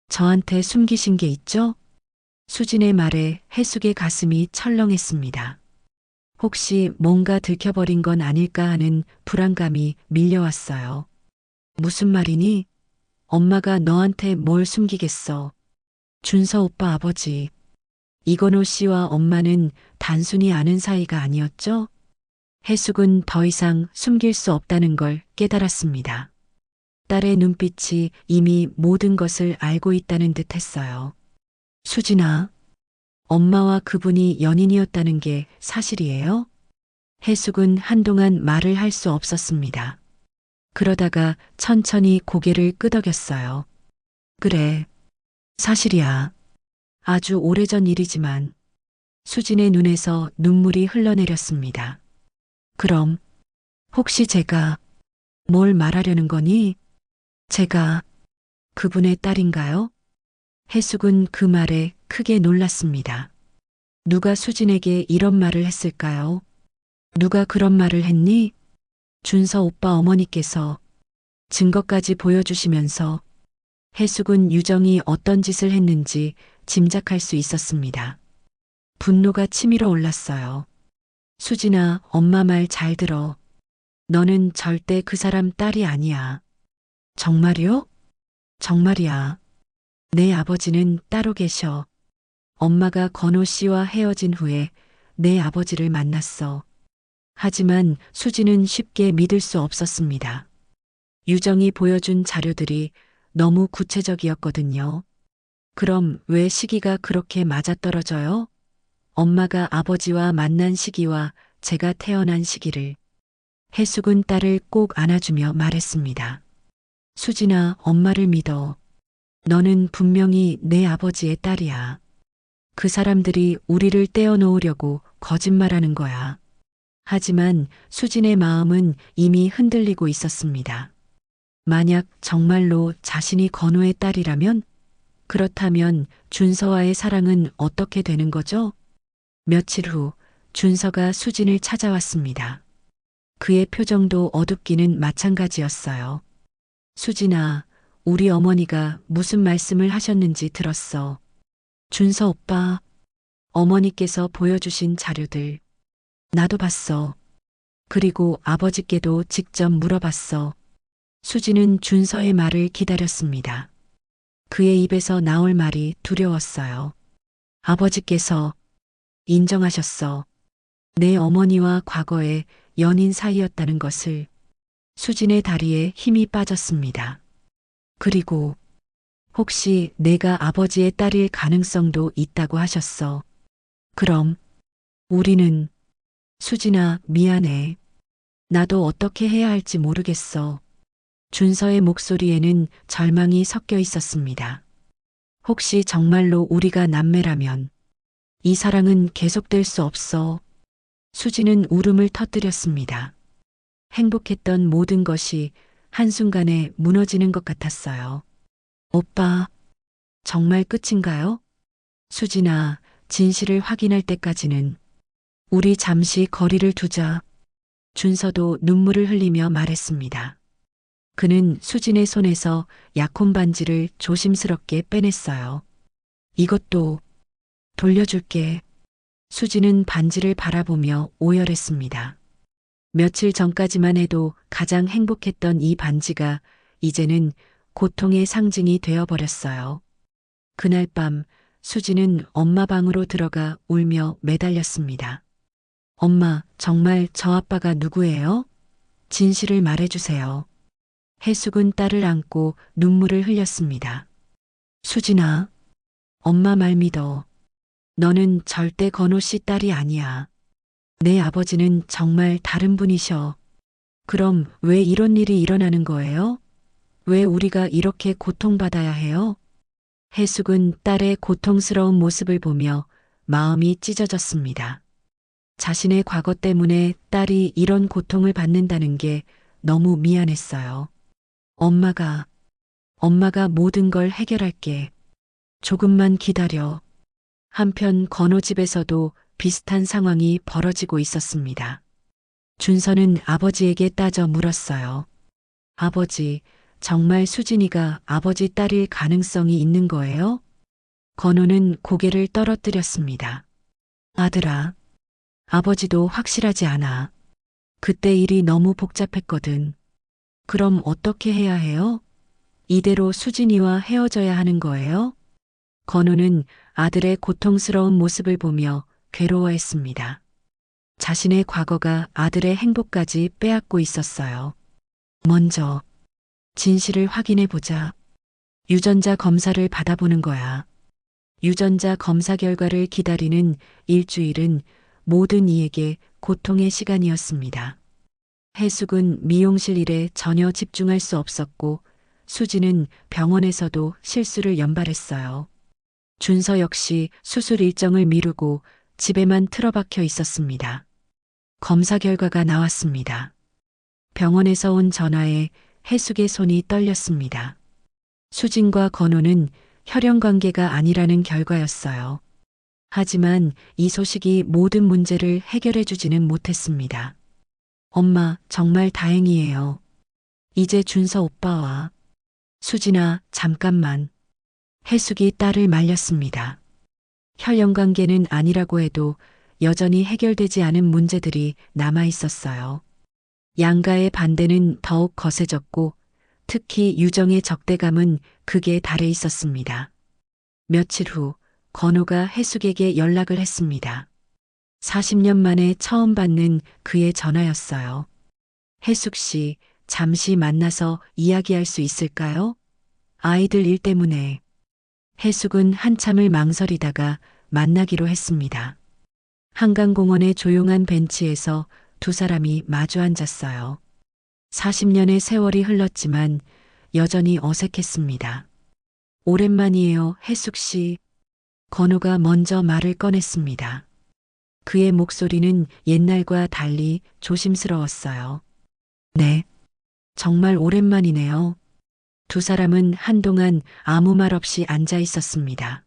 저한테 숨기신 게 있죠? 수진의 말에 해숙의 가슴이 철렁했습니다. 혹시 뭔가 들켜버린 건 아닐까 하는 불안감이 밀려왔어요. 무슨 말이니? 엄마가 너한테 뭘 숨기겠어. 준서 오빠 아버지. 이건호 씨와 엄마는 단순히 아는 사이가 아니었죠? 해숙은 더 이상 숨길 수 없다는 걸 깨달았습니다. 딸의 눈빛이 이미 모든 것을 알고 있다는 듯 했어요. 수진아, 엄마와 그분이 연인이었다는 게 사실이에요? 해숙은 한동안 말을 할 수 없었습니다. 그러다가 천천히 고개를 끄덕였어요. 그래, 사실이야. 아주 오래전 일이지만 수진의 눈에서 눈물이 흘러내렸습니다. 그럼 혹시 제가 뭘 말하려는 거니? 제가 그분의 딸인가요? 해숙은 그 말에 크게 놀랐습니다. 누가 수진에게 이런 말을 했을까요? 누가 그런 말을 했니? 준서 오빠 어머니께서 증거까지 보여주시면서 해숙은 유정이 어떤 짓을 했는지 짐작할 수 있었습니다. 분노가 치밀어 올랐어요. 수진아, 엄마 말 잘 들어. 너는 절대 그 사람 딸이 아니야. 정말이요? 정말이야. 내 아버지는 따로 계셔. 엄마가 건호 씨와 헤어진 후에 내 아버지를 만났어. 하지만 수지는 쉽게 믿을 수 없었습니다. 유정이 보여준 자료들이 너무 구체적이었거든요. 그럼 왜 시기가 그렇게 맞아떨어져요? 엄마가 아버지와 만난 시기와 제가 태어난 시기를. 해숙은 딸을 꼭 안아주며 말했습니다. 수진아, 엄마를 믿어. 너는 분명히 내 아버지의 딸이야. 그 사람들이 우리를 떼어놓으려고 거짓말하는 거야. 하지만 수진의 마음은 이미 흔들리고 있었습니다. 만약 정말로 자신이 건우의 딸이라면? 그렇다면 준서와의 사랑은 어떻게 되는 거죠? 며칠 후 준서가 수진을 찾아왔습니다. 그의 표정도 어둡기는 마찬가지였어요. 수진아, 우리 어머니가 무슨 말씀을 하셨는지 들었어. 준서 오빠, 어머니께서 보여주신 자료들. 나도 봤어. 그리고 아버지께도 직접 물어봤어. 수진은 준서의 말을 기다렸습니다. 그의 입에서 나올 말이 두려웠어요. 아버지께서 인정하셨어. 내 어머니와 과거에 연인 사이였다는 것을. 수진의 다리에 힘이 빠졌습니다. 그리고 혹시 내가 아버지의 딸일 가능성도 있다고 하셨어. 그럼 우리는 수진아, 미안해. 나도 어떻게 해야 할지 모르겠어. 준서의 목소리에는 절망이 섞여 있었습니다. 혹시 정말로 우리가 남매라면 이 사랑은 계속될 수 없어. 수진은 울음을 터뜨렸습니다. 행복했던 모든 것이 한순간에 무너지는 것 같았어요. 오빠, 정말 끝인가요? 수진아, 진실을 확인할 때까지는 우리 잠시 거리를 두자. 준서도 눈물을 흘리며 말했습니다. 그는 수진의 손에서 약혼 반지를 조심스럽게 빼냈어요. 이것도 돌려줄게. 수진은 반지를 바라보며 오열했습니다. 며칠 전까지만 해도 가장 행복했던 이 반지가 이제는 고통의 상징이 되어버렸어요. 그날 밤 수진은 엄마 방으로 들어가 울며 매달렸습니다. 엄마, 정말 저 아빠가 누구예요? 진실을 말해주세요. 해숙은 딸을 안고 눈물을 흘렸습니다. 수진아, 엄마 말 믿어. 너는 절대 건호 씨 딸이 아니야. 내 아버지는 정말 다른 분이셔. 그럼 왜 이런 일이 일어나는 거예요? 왜 우리가 이렇게 고통받아야 해요? 해숙은 딸의 고통스러운 모습을 보며 마음이 찢어졌습니다. 자신의 과거 때문에 딸이 이런 고통을 받는다는 게 너무 미안했어요. 엄마가 모든 걸 해결할게. 조금만 기다려. 한편 건호 집에서도 비슷한 상황이 벌어지고 있었습니다. 준서는 아버지에게 따져 물었어요. 아버지, 정말 수진이가 아버지 딸일 가능성이 있는 거예요? 건호는 고개를 떨어뜨렸습니다. 아들아, 아버지도 확실하지 않아. 그때 일이 너무 복잡했거든. 그럼 어떻게 해야 해요? 이대로 수진이와 헤어져야 하는 거예요? 건우는 아들의 고통스러운 모습을 보며 괴로워했습니다. 자신의 과거가 아들의 행복까지 빼앗고 있었어요. 먼저 진실을 확인해 보자. 유전자 검사를 받아보는 거야. 유전자 검사 결과를 기다리는 일주일은 모든 이에게 고통의 시간이었습니다. 해숙은 미용실 일에 전혀 집중할 수 없었고 수지는 병원에서도 실수를 연발했어요. 준서 역시 수술 일정을 미루고 집에만 틀어박혀 있었습니다. 검사 결과가 나왔습니다. 병원에서 온 전화에 해숙의 손이 떨렸습니다. 수진과 건호는 혈연 관계가 아니라는 결과였어요. 하지만 이 소식이 모든 문제를 해결해 주지는 못했습니다. 엄마, 정말 다행이에요. 이제 준서 오빠와 수진아, 잠깐만. 해숙이 딸을 말렸습니다. 혈연 관계는 아니라고 해도 여전히 해결되지 않은 문제들이 남아 있었어요. 양가의 반대는 더욱 거세졌고 특히 유정의 적대감은 극에 달해 있었습니다. 며칠 후 건호가 해숙에게 연락을 했습니다. 40년 만에 처음 받는 그의 전화였어요. 해숙 씨, 잠시 만나서 이야기할 수 있을까요? 아이들 일 때문에. 해숙은 한참을 망설이다가 만나기로 했습니다. 한강공원의 조용한 벤치에서 두 사람이 마주 앉았어요. 40년의 세월이 흘렀지만 여전히 어색했습니다. 오랜만이에요, 해숙 씨. 건우가 먼저 말을 꺼냈습니다. 그의 목소리는 옛날과 달리 조심스러웠어요. 네, 정말 오랜만이네요. 두 사람은 한동안 아무 말 없이 앉아 있었습니다.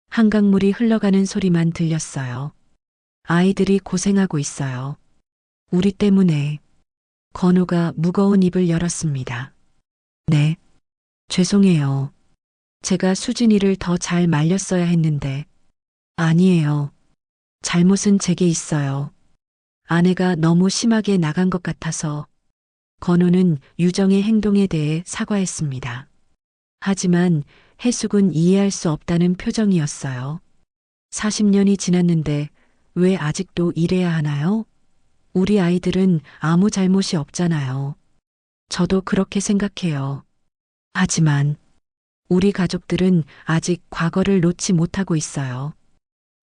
한강물이 흘러가는 소리만 들렸어요. 아이들이 고생하고 있어요. 우리 때문에. 건우가 무거운 입을 열었습니다. 네, 죄송해요. 제가 수진이를 더 잘 말렸어야 했는데. 아니에요. 잘못은 제게 있어요. 아내가 너무 심하게 나간 것 같아서. 건우는 유정의 행동에 대해 사과했습니다. 하지만 해숙은 이해할 수 없다는 표정이었어요. 40년이 지났는데 왜 아직도 이래야 하나요? 우리 아이들은 아무 잘못이 없잖아요. 저도 그렇게 생각해요. 하지만 우리 가족들은 아직 과거를 놓지 못하고 있어요.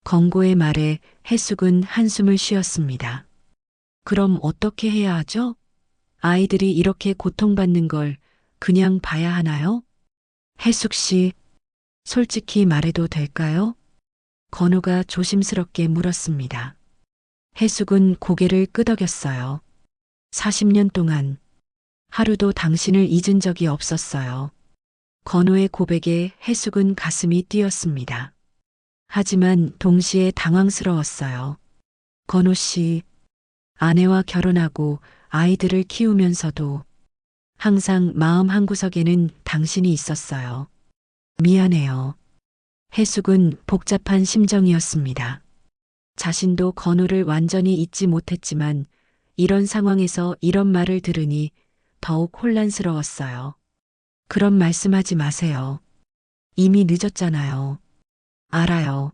건고의 말에 해숙은 한숨을 쉬었습니다. 그럼 어떻게 해야 하죠? 아이들이 이렇게 고통받는 걸 그냥 봐야 하나요? 해숙 씨, 솔직히 말해도 될까요? 건우가 조심스럽게 물었습니다. 해숙은 고개를 끄덕였어요. 40년 동안 하루도 당신을 잊은 적이 없었어요. 건우의 고백에 해숙은 가슴이 뛰었습니다. 하지만 동시에 당황스러웠어요. 건우 씨, 아내와 결혼하고 아이들을 키우면서도 항상 마음 한구석에는 당신이 있었어요. 미안해요. 해숙은 복잡한 심정이었습니다. 자신도 건우를 완전히 잊지 못했지만 이런 상황에서 이런 말을 들으니 더욱 혼란스러웠어요. 그런 말씀하지 마세요. 이미 늦었잖아요. 알아요.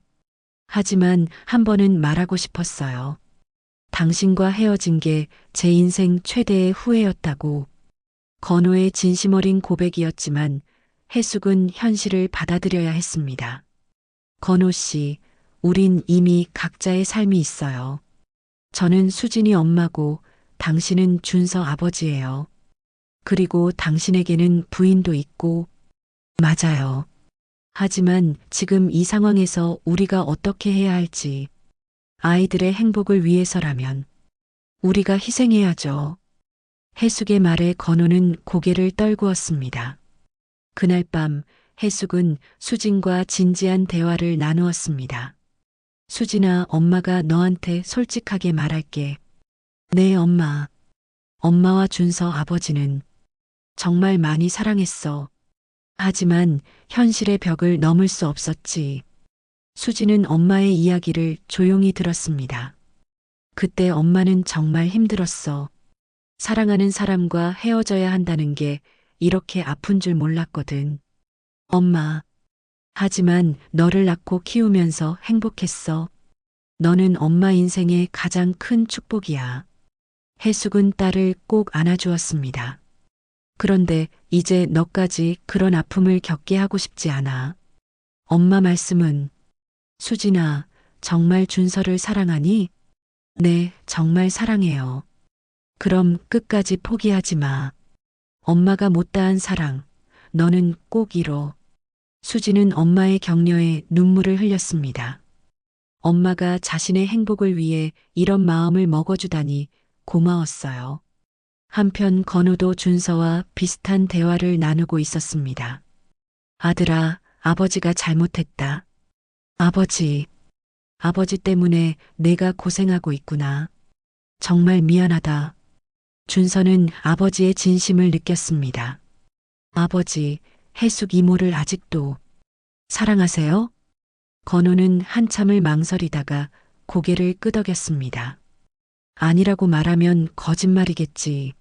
하지만 한 번은 말하고 싶었어요. 당신과 헤어진 게 제 인생 최대의 후회였다고. 건우의 진심 어린 고백이었지만 해숙은 현실을 받아들여야 했습니다. 건호 씨, 우린 이미 각자의 삶이 있어요. 저는 수진이 엄마고 당신은 준서 아버지예요. 그리고 당신에게는 부인도 있고, 맞아요. 하지만 지금 이 상황에서 우리가 어떻게 해야 할지, 아이들의 행복을 위해서라면 우리가 희생해야죠. 해숙의 말에 건호는 고개를 떨구었습니다. 그날 밤 해숙은 수진과 진지한 대화를 나누었습니다. 수진아, 엄마가 너한테 솔직하게 말할게. 네, 엄마. 엄마와 준서 아버지는 정말 많이 사랑했어. 하지만 현실의 벽을 넘을 수 없었지. 수진은 엄마의 이야기를 조용히 들었습니다. 그때 엄마는 정말 힘들었어. 사랑하는 사람과 헤어져야 한다는 게 이렇게 아픈 줄 몰랐거든. 엄마. 하지만 너를 낳고 키우면서 행복했어. 너는 엄마 인생의 가장 큰 축복이야. 해숙은 딸을 꼭 안아주었습니다. 그런데 이제 너까지 그런 아픔을 겪게 하고 싶지 않아. 엄마 말씀은, 수진아, 정말 준서를 사랑하니? 네, 정말 사랑해요. 그럼 끝까지 포기하지 마. 엄마가 못다한 사랑, 너는 꼭 이뤄. 수진은 엄마의 격려에 눈물을 흘렸습니다. 엄마가 자신의 행복을 위해 이런 마음을 먹어주다니 고마웠어요. 한편 건우도 준서와 비슷한 대화를 나누고 있었습니다. 아들아, 아버지가 잘못했다. 아버지 때문에 내가 고생하고 있구나. 정말 미안하다. 준서는 아버지의 진심을 느꼈습니다. 아버지, 해숙 이모를 아직도 사랑하세요? 건우는 한참을 망설이다가 고개를 끄덕였습니다. 아니라고 말하면 거짓말이겠지.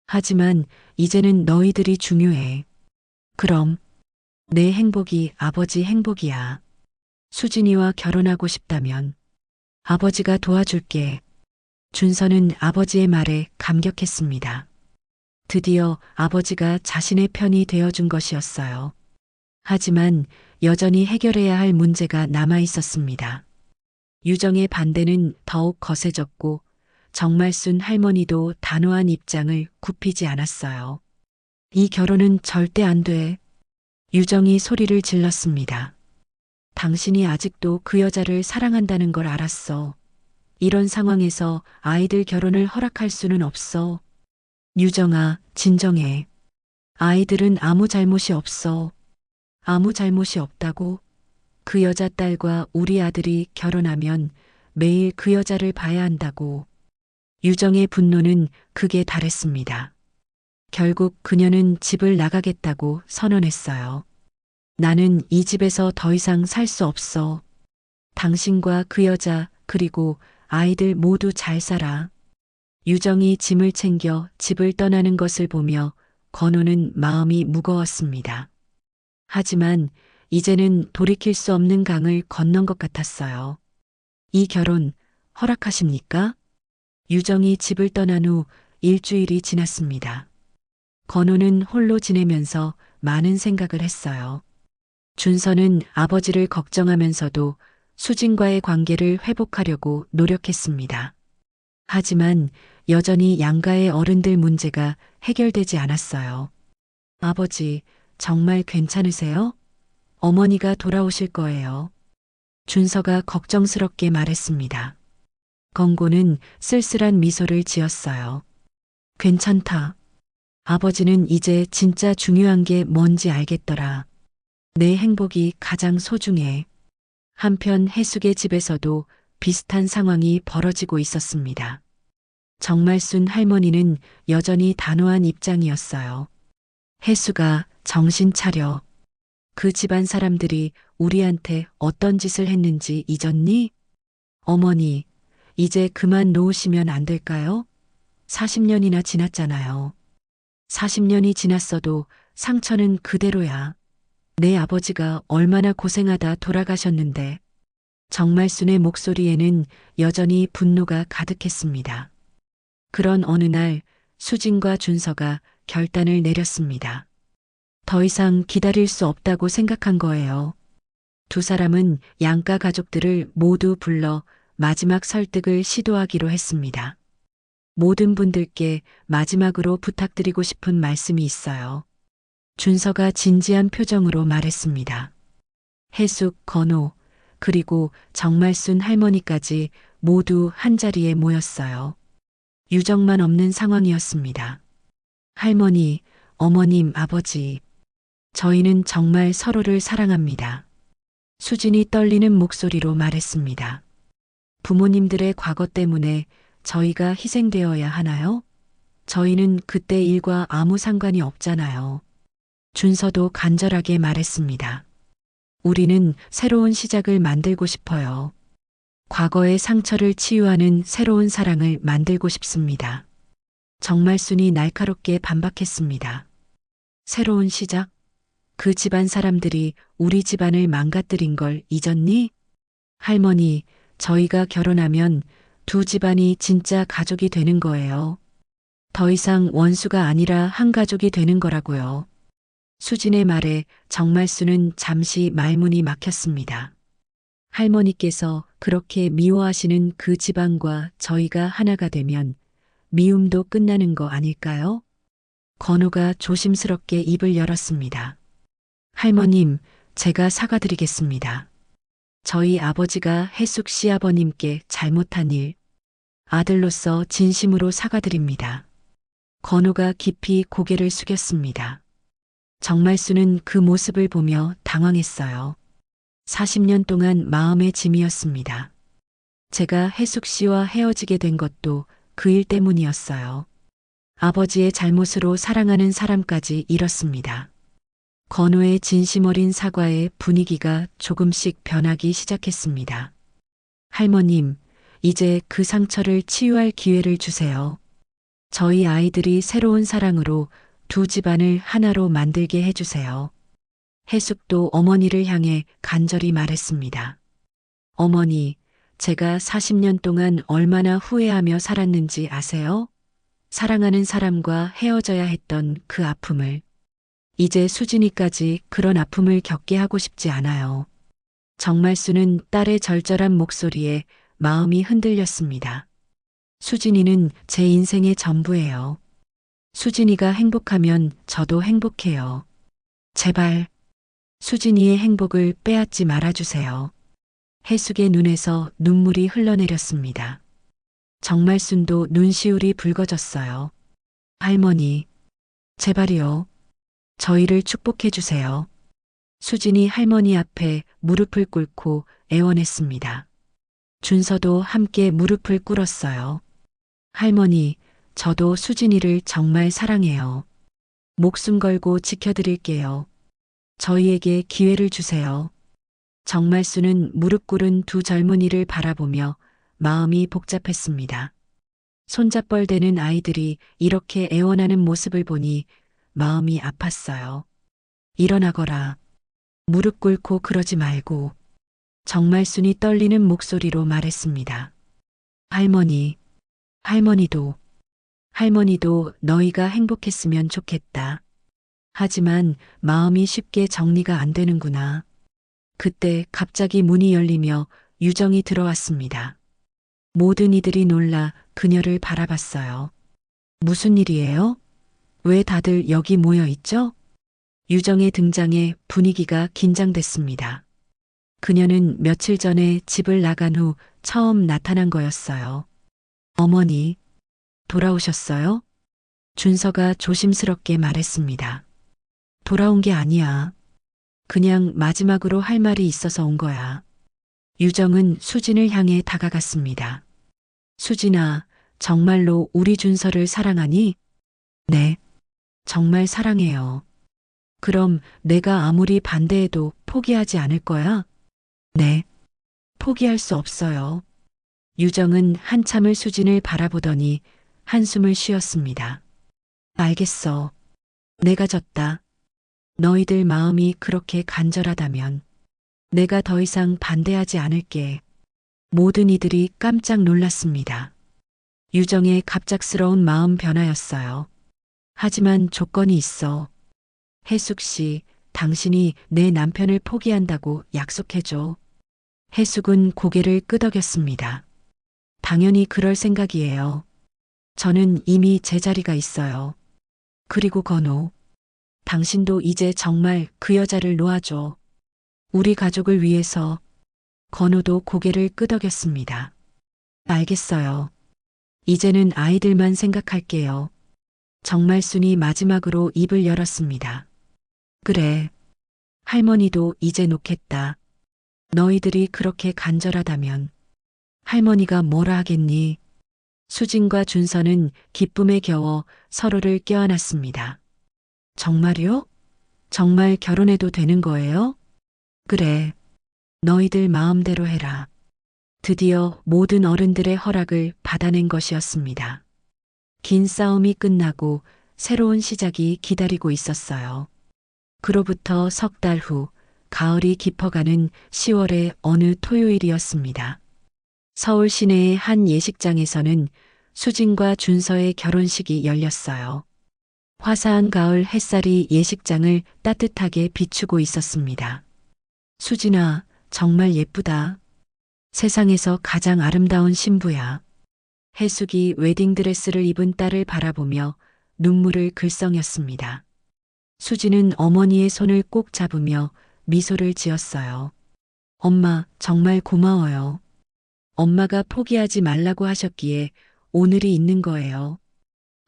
하지만 이제는 너희들이 중요해. 그럼 내 행복이 아버지 행복이야. 수진이와 결혼하고 싶다면 아버지가 도와줄게. 준서는 아버지의 말에 감격했습니다. 드디어 아버지가 자신의 편이 되어준 것이었어요. 하지만 여전히 해결해야 할 문제가 남아 있었습니다. 유정의 반대는 더욱 거세졌고 정말순 할머니도 단호한 입장을 굽히지 않았어요. 이 결혼은 절대 안 돼. 유정이 소리를 질렀습니다. 당신이 아직도 그 여자를 사랑한다는 걸 알았어. 이런 상황에서 아이들 결혼을 허락할 수는 없어. 유정아, 진정해. 아이들은 아무 잘못이 없어. 아무 잘못이 없다고? 그 여자 딸과 우리 아들이 결혼하면 매일 그 여자를 봐야 한다고. 유정의 분노는 극에 달했습니다. 결국 그녀는 집을 나가겠다고 선언했어요. 나는 이 집에서 더 이상 살 수 없어. 당신과 그 여자 그리고 아이들 모두 잘 살아. 유정이 짐을 챙겨 집을 떠나는 것을 보며 건우는 마음이 무거웠습니다. 하지만 이제는 돌이킬 수 없는 강을 건넌 것 같았어요. 이 결혼 허락하십니까? 유정이 집을 떠난 후 일주일이 지났습니다. 건우는 홀로 지내면서 많은 생각을 했어요. 준서는 아버지를 걱정하면서도 수진과의 관계를 회복하려고 노력했습니다. 하지만 여전히 양가의 어른들 문제가 해결되지 않았어요. 아버지, 정말 괜찮으세요? 어머니가 돌아오실 거예요. 준서가 걱정스럽게 말했습니다. 건고는 쓸쓸한 미소를 지었어요. 괜찮다. 아버지는 이제 진짜 중요한 게 뭔지 알겠더라. 내 행복이 가장 소중해. 한편 해숙의 집에서도 비슷한 상황이 벌어지고 있었습니다. 정말순 할머니는 여전히 단호한 입장이었어요. 해숙아, 정신 차려. 그 집안 사람들이 우리한테 어떤 짓을 했는지 잊었니? 어머니, 이제 그만 놓으시면 안 될까요? 40년이나 지났잖아요. 40년이 지났어도 상처는 그대로야. 내 아버지가 얼마나 고생하다 돌아가셨는데. 정말순의 목소리에는 여전히 분노가 가득했습니다. 그런 어느 날 수진과 준서가 결단을 내렸습니다. 더 이상 기다릴 수 없다고 생각한 거예요. 두 사람은 양가 가족들을 모두 불러 마지막 설득을 시도하기로 했습니다. 모든 분들께 마지막으로 부탁드리고 싶은 말씀이 있어요. 준서가 진지한 표정으로 말했습니다. 해숙, 건호, 그리고 정말순 할머니까지 모두 한자리에 모였어요. 유정만 없는 상황이었습니다. 할머니, 어머님, 아버지, 저희는 정말 서로를 사랑합니다. 수진이 떨리는 목소리로 말했습니다. 부모님들의 과거 때문에 저희가 희생되어야 하나요? 저희는 그때 일과 아무 상관이 없잖아요. 준서도 간절하게 말했습니다. 우리는 새로운 시작을 만들고 싶어요. 과거의 상처를 치유하는 새로운 사랑을 만들고 싶습니다. 정말순이 날카롭게 반박했습니다. 새로운 시작? 그 집안 사람들이 우리 집안을 망가뜨린 걸 잊었니? 할머니, 저희가 결혼하면 두 집안이 진짜 가족이 되는 거예요. 더 이상 원수가 아니라 한 가족이 되는 거라고요. 수진의 말에 정말순은 잠시 말문이 막혔습니다. 할머니께서 그렇게 미워하시는 그 집안과 저희가 하나가 되면 미움도 끝나는 거 아닐까요? 건우가 조심스럽게 입을 열었습니다. 할머님, 제가 사과드리겠습니다. 저희 아버지가 해숙 시아버님께 잘못한 일, 아들로서 진심으로 사과드립니다. 건우가 깊이 고개를 숙였습니다. 정말순은 그 모습을 보며 당황했어요. 40년 동안 마음의 짐이었습니다. 제가 해숙 씨와 헤어지게 된 것도 그 일 때문이었어요. 아버지의 잘못으로 사랑하는 사람까지 잃었습니다. 건우의 진심 어린 사과에 분위기가 조금씩 변하기 시작했습니다. 할머님, 이제 그 상처를 치유할 기회를 주세요. 저희 아이들이 새로운 사랑으로 두 집안을 하나로 만들게 해주세요. 해숙도 어머니를 향해 간절히 말했습니다. 어머니, 제가 40년 동안 얼마나 후회하며 살았는지 아세요? 사랑하는 사람과 헤어져야 했던 그 아픔을. 이제 수진이까지 그런 아픔을 겪게 하고 싶지 않아요. 정말순은 딸의 절절한 목소리에 마음이 흔들렸습니다. 수진이는 제 인생의 전부예요. 수진이가 행복하면 저도 행복해요. 제발 수진이의 행복을 빼앗지 말아주세요. 해숙의 눈에서 눈물이 흘러내렸습니다. 정말순도 눈시울이 붉어졌어요. 할머니, 제발이요. 저희를 축복해 주세요. 수진이 할머니 앞에 무릎을 꿇고 애원했습니다. 준서도 함께 무릎을 꿇었어요. 할머니, 저도 수진이를 정말 사랑해요. 목숨 걸고 지켜드릴게요. 저희에게 기회를 주세요. 정말순은 무릎 꿇은 두 젊은이를 바라보며 마음이 복잡했습니다. 손잡벌대는 아이들이 이렇게 애원하는 모습을 보니 마음이 아팠어요. 일어나거라. 무릎 꿇고 그러지 말고. 정말순이 떨리는 목소리로 말했습니다. 할머니, 할머니도 너희가 행복했으면 좋겠다. 하지만 마음이 쉽게 정리가 안 되는구나. 그때 갑자기 문이 열리며 유정이 들어왔습니다. 모든 이들이 놀라 그녀를 바라봤어요. 무슨 일이에요? 왜 다들 여기 모여 있죠? 유정의 등장에 분위기가 긴장됐습니다. 그녀는 며칠 전에 집을 나간 후 처음 나타난 거였어요. 어머니, 돌아오셨어요? 준서가 조심스럽게 말했습니다. 돌아온 게 아니야. 그냥 마지막으로 할 말이 있어서 온 거야. 유정은 수진을 향해 다가갔습니다. 수진아, 정말로 우리 준서를 사랑하니? 네, 정말 사랑해요. 그럼 내가 아무리 반대해도 포기하지 않을 거야? 네, 포기할 수 없어요. 유정은 한참을 수진을 바라보더니 한숨을 쉬었습니다. 알겠어. 내가 졌다. 너희들 마음이 그렇게 간절하다면 내가 더 이상 반대하지 않을게. 모든 이들이 깜짝 놀랐습니다. 유정의 갑작스러운 마음 변화였어요. 하지만 조건이 있어. 혜숙 씨, 당신이 내 남편을 포기한다고 약속해줘. 혜숙은 고개를 끄덕였습니다. 당연히 그럴 생각이에요. 저는 이미 제 자리가 있어요. 그리고 건호, 당신도 이제 정말 그 여자를 놓아줘. 우리 가족을 위해서. 건호도 고개를 끄덕였습니다. 알겠어요. 이제는 아이들만 생각할게요. 정말순이 마지막으로 입을 열었습니다. 그래. 할머니도 이제 놓겠다. 너희들이 그렇게 간절하다면 할머니가 뭐라 하겠니? 수진과 준서는 기쁨에 겨워 서로를 껴안았습니다. 정말요? 정말 결혼해도 되는 거예요? 그래. 너희들 마음대로 해라. 드디어 모든 어른들의 허락을 받아낸 것이었습니다. 긴 싸움이 끝나고 새로운 시작이 기다리고 있었어요. 그로부터 석 달 후, 가을이 깊어가는 10월의 어느 토요일이었습니다. 서울 시내의 한 예식장에서는 수진과 준서의 결혼식이 열렸어요. 화사한 가을 햇살이 예식장을 따뜻하게 비추고 있었습니다. 수진아, 정말 예쁘다. 세상에서 가장 아름다운 신부야. 혜숙이 웨딩드레스를 입은 딸을 바라보며 눈물을 글썽였습니다. 수진은 어머니의 손을 꼭 잡으며 미소를 지었어요. 엄마, 정말 고마워요. 엄마가 포기하지 말라고 하셨기에 오늘이 있는 거예요.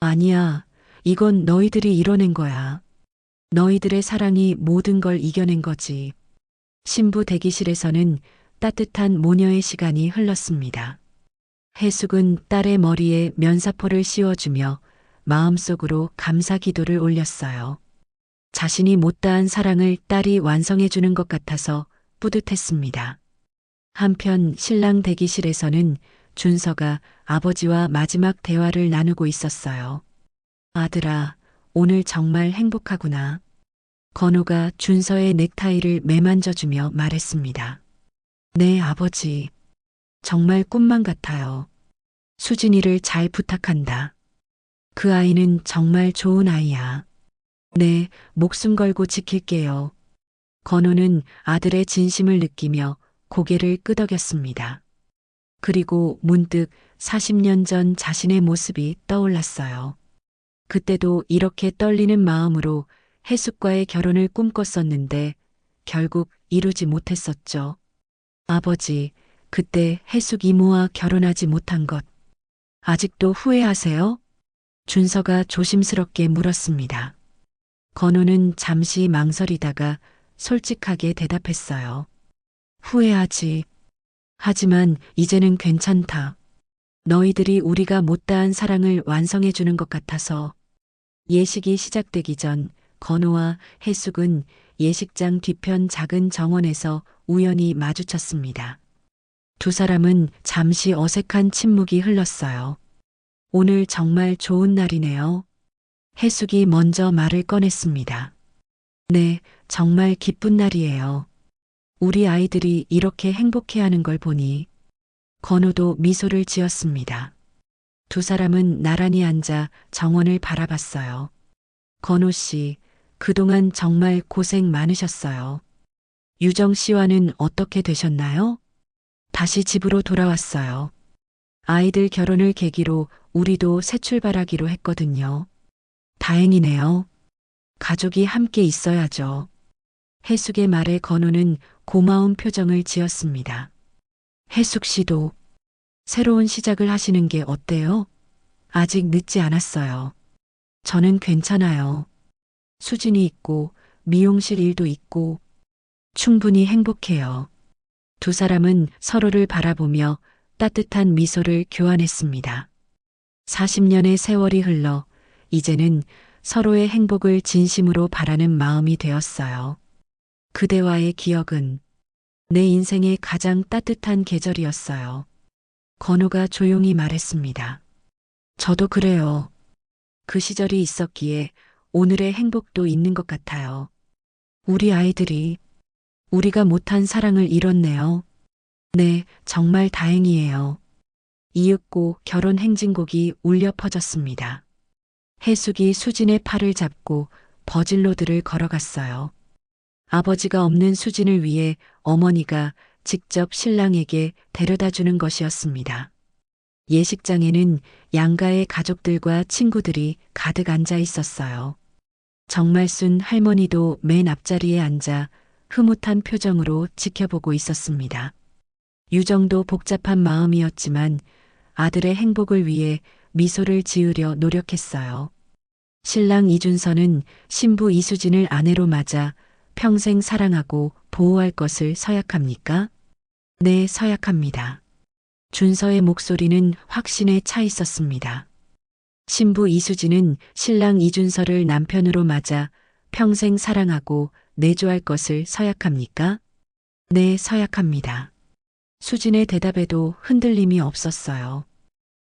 아니야, 이건 너희들이 이뤄낸 거야. 너희들의 사랑이 모든 걸 이겨낸 거지. 신부 대기실에서는 따뜻한 모녀의 시간이 흘렀습니다. 혜숙은 딸의 머리에 면사포를 씌워주며 마음속으로 감사 기도를 올렸어요. 자신이 못다한 사랑을 딸이 완성해주는 것 같아서 뿌듯했습니다. 한편 신랑 대기실에서는 준서가 아버지와 마지막 대화를 나누고 있었어요. 아들아, 오늘 정말 행복하구나. 건호가 준서의 넥타이를 매만져주며 말했습니다. 네, 아버지. 정말 꿈만 같아요. 수진이를 잘 부탁한다. 그 아이는 정말 좋은 아이야. 네, 목숨 걸고 지킬게요. 건호는 아들의 진심을 느끼며 고개를 끄덕였습니다. 그리고 문득 40년 전 자신의 모습이 떠올랐어요. 그때도 이렇게 떨리는 마음으로 혜숙과의 결혼을 꿈꿨었는데 결국 이루지 못했었죠. 아버지, 그때 혜숙 이모와 결혼하지 못한 것 아직도 후회하세요? 준서가 조심스럽게 물었습니다. 건호는 잠시 망설이다가 솔직하게 대답했어요. 후회하지. 하지만 이제는 괜찮다. 너희들이 우리가 못다한 사랑을 완성해 주는 것 같아서. 예식이 시작되기 전 건호와 혜숙은 예식장 뒤편 작은 정원에서 우연히 마주쳤습니다. 두 사람은 잠시 어색한 침묵이 흘렀어요. 오늘 정말 좋은 날이네요. 혜숙이 먼저 말을 꺼냈습니다. 네, 정말 기쁜 날이에요. 우리 아이들이 이렇게 행복해하는 걸 보니. 건호도 미소를 지었습니다. 두 사람은 나란히 앉아 정원을 바라봤어요. 건호 씨, 그동안 정말 고생 많으셨어요. 유정 씨와는 어떻게 되셨나요? 다시 집으로 돌아왔어요. 아이들 결혼을 계기로 우리도 새 출발하기로 했거든요. 다행이네요. 가족이 함께 있어야죠. 혜숙의 말에 건호는 고마운 표정을 지었습니다. 혜숙 씨도 새로운 시작을 하시는 게 어때요? 아직 늦지 않았어요. 저는 괜찮아요. 수진이 있고 미용실 일도 있고 충분히 행복해요. 두 사람은 서로를 바라보며 따뜻한 미소를 교환했습니다. 40년의 세월이 흘러 이제는 서로의 행복을 진심으로 바라는 마음이 되었어요. 그대와의 기억은 내 인생의 가장 따뜻한 계절이었어요. 건호가 조용히 말했습니다. 저도 그래요. 그 시절이 있었기에 오늘의 행복도 있는 것 같아요. 우리 아이들이 우리가 못한 사랑을 이뤘네요. 네, 정말 다행이에요. 이윽고 결혼 행진곡이 울려 퍼졌습니다. 혜숙이 수진의 팔을 잡고 버질로드를 걸어갔어요. 아버지가 없는 수진을 위해 어머니가 직접 신랑에게 데려다 주는 것이었습니다. 예식장에는 양가의 가족들과 친구들이 가득 앉아 있었어요. 정말순 할머니도 맨 앞자리에 앉아 흐뭇한 표정으로 지켜보고 있었습니다. 유정도 복잡한 마음이었지만 아들의 행복을 위해 미소를 지으려 노력했어요. 신랑 이준서는 신부 이수진을 아내로 맞아 평생 사랑하고 보호할 것을 서약합니까? 네, 서약합니다. 준서의 목소리는 확신에 차 있었습니다. 신부 이수진은 신랑 이준서를 남편으로 맞아 평생 사랑하고 내조할 것을 서약합니까? 네, 서약합니다. 수진의 대답에도 흔들림이 없었어요.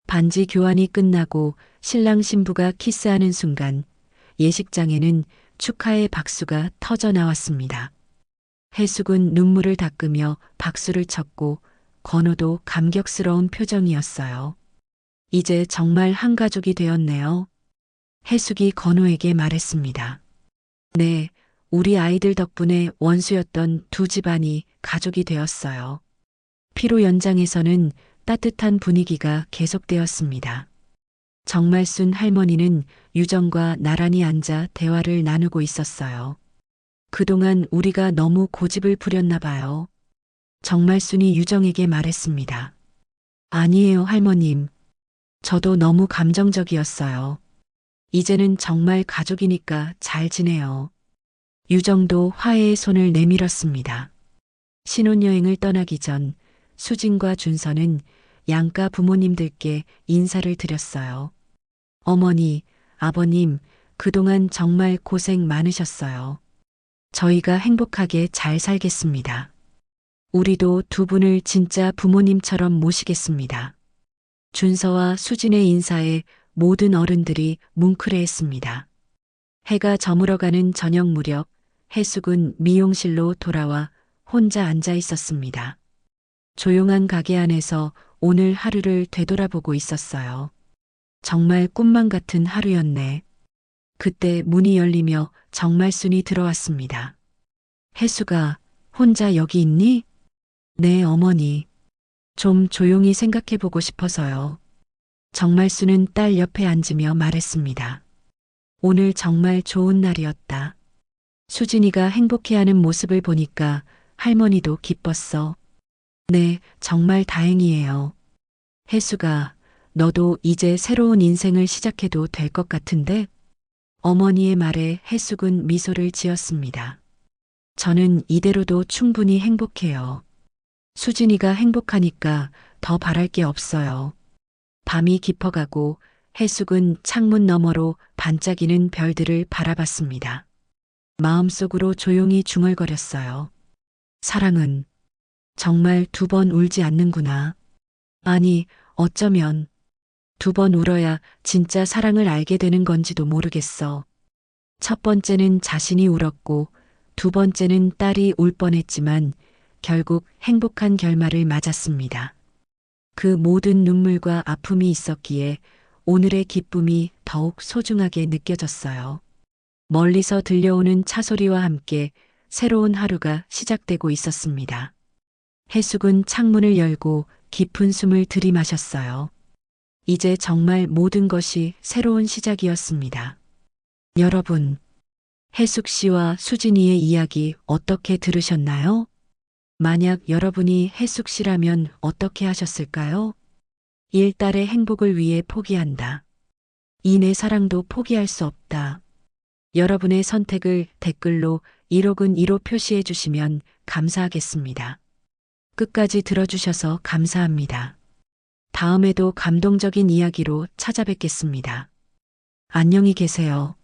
반지 교환이 끝나고 신랑 신부가 키스하는 순간 예식장에는 축하의 박수가 터져 나왔습니다. 해숙은 눈물을 닦으며 박수를 쳤고 건우도 감격스러운 표정이었어요. 이제 정말 한 가족이 되었네요. 해숙이 건우에게 말했습니다. 네, 우리 아이들 덕분에 원수였던 두 집안이 가족이 되었어요. 피로 연장에서는 따뜻한 분위기가 계속되었습니다. 정말순 할머니는 유정과 나란히 앉아 대화를 나누고 있었어요. 그동안 우리가 너무 고집을 부렸나 봐요. 정말순이 유정에게 말했습니다. 아니에요, 할머님. 저도 너무 감정적이었어요. 이제는 정말 가족이니까 잘 지내요. 유정도 화해의 손을 내밀었습니다. 신혼여행을 떠나기 전 수진과 준서는 양가 부모님들께 인사를 드렸어요. 어머니, 아버님, 그동안 정말 고생 많으셨어요. 저희가 행복하게 잘 살겠습니다. 우리도 두 분을 진짜 부모님처럼 모시겠습니다. 준서와 수진의 인사에 모든 어른들이 뭉클해했습니다. 해가 저물어가는 저녁 무렵 해숙은 미용실로 돌아와 혼자 앉아 있었습니다. 조용한 가게 안에서 오늘 하루를 되돌아보고 있었어요. 정말 꿈만 같은 하루였네. 그때 문이 열리며 정말순이 들어왔습니다. 해숙아, 혼자 여기 있니? 네, 어머니. 좀 조용히 생각해보고 싶어서요. 정말순은 딸 옆에 앉으며 말했습니다. 오늘 정말 좋은 날이었다. 수진이가 행복해하는 모습을 보니까 할머니도 기뻤어. 네, 정말 다행이에요. 혜수가, 너도 이제 새로운 인생을 시작해도 될 것 같은데? 어머니의 말에 혜숙은 미소를 지었습니다. 저는 이대로도 충분히 행복해요. 수진이가 행복하니까 더 바랄 게 없어요. 밤이 깊어가고 혜숙은 창문 너머로 반짝이는 별들을 바라봤습니다. 마음속으로 조용히 중얼거렸어요. 사랑은 정말 두 번 울지 않는구나. 아니, 어쩌면 두 번 울어야 진짜 사랑을 알게 되는 건지도 모르겠어. 첫 번째는 자신이 울었고 두 번째는 딸이 울 뻔했지만 결국 행복한 결말을 맞았습니다. 그 모든 눈물과 아픔이 있었기에 오늘의 기쁨이 더욱 소중하게 느껴졌어요. 멀리서 들려오는 차소리와 함께 새로운 하루가 시작되고 있었습니다. 혜숙은 창문을 열고 깊은 숨을 들이마셨어요. 이제 정말 모든 것이 새로운 시작이었습니다. 여러분, 혜숙 씨와 수진이의 이야기 어떻게 들으셨나요? 만약 여러분이 혜숙 씨라면 어떻게 하셨을까요? 일딸의 행복을 위해 포기한다. 이 내 사랑도 포기할 수 없다. 여러분의 선택을 댓글로 1혹은 2로 표시해 주시면 감사하겠습니다. 끝까지 들어주셔서 감사합니다. 다음에도 감동적인 이야기로 찾아뵙겠습니다. 안녕히 계세요.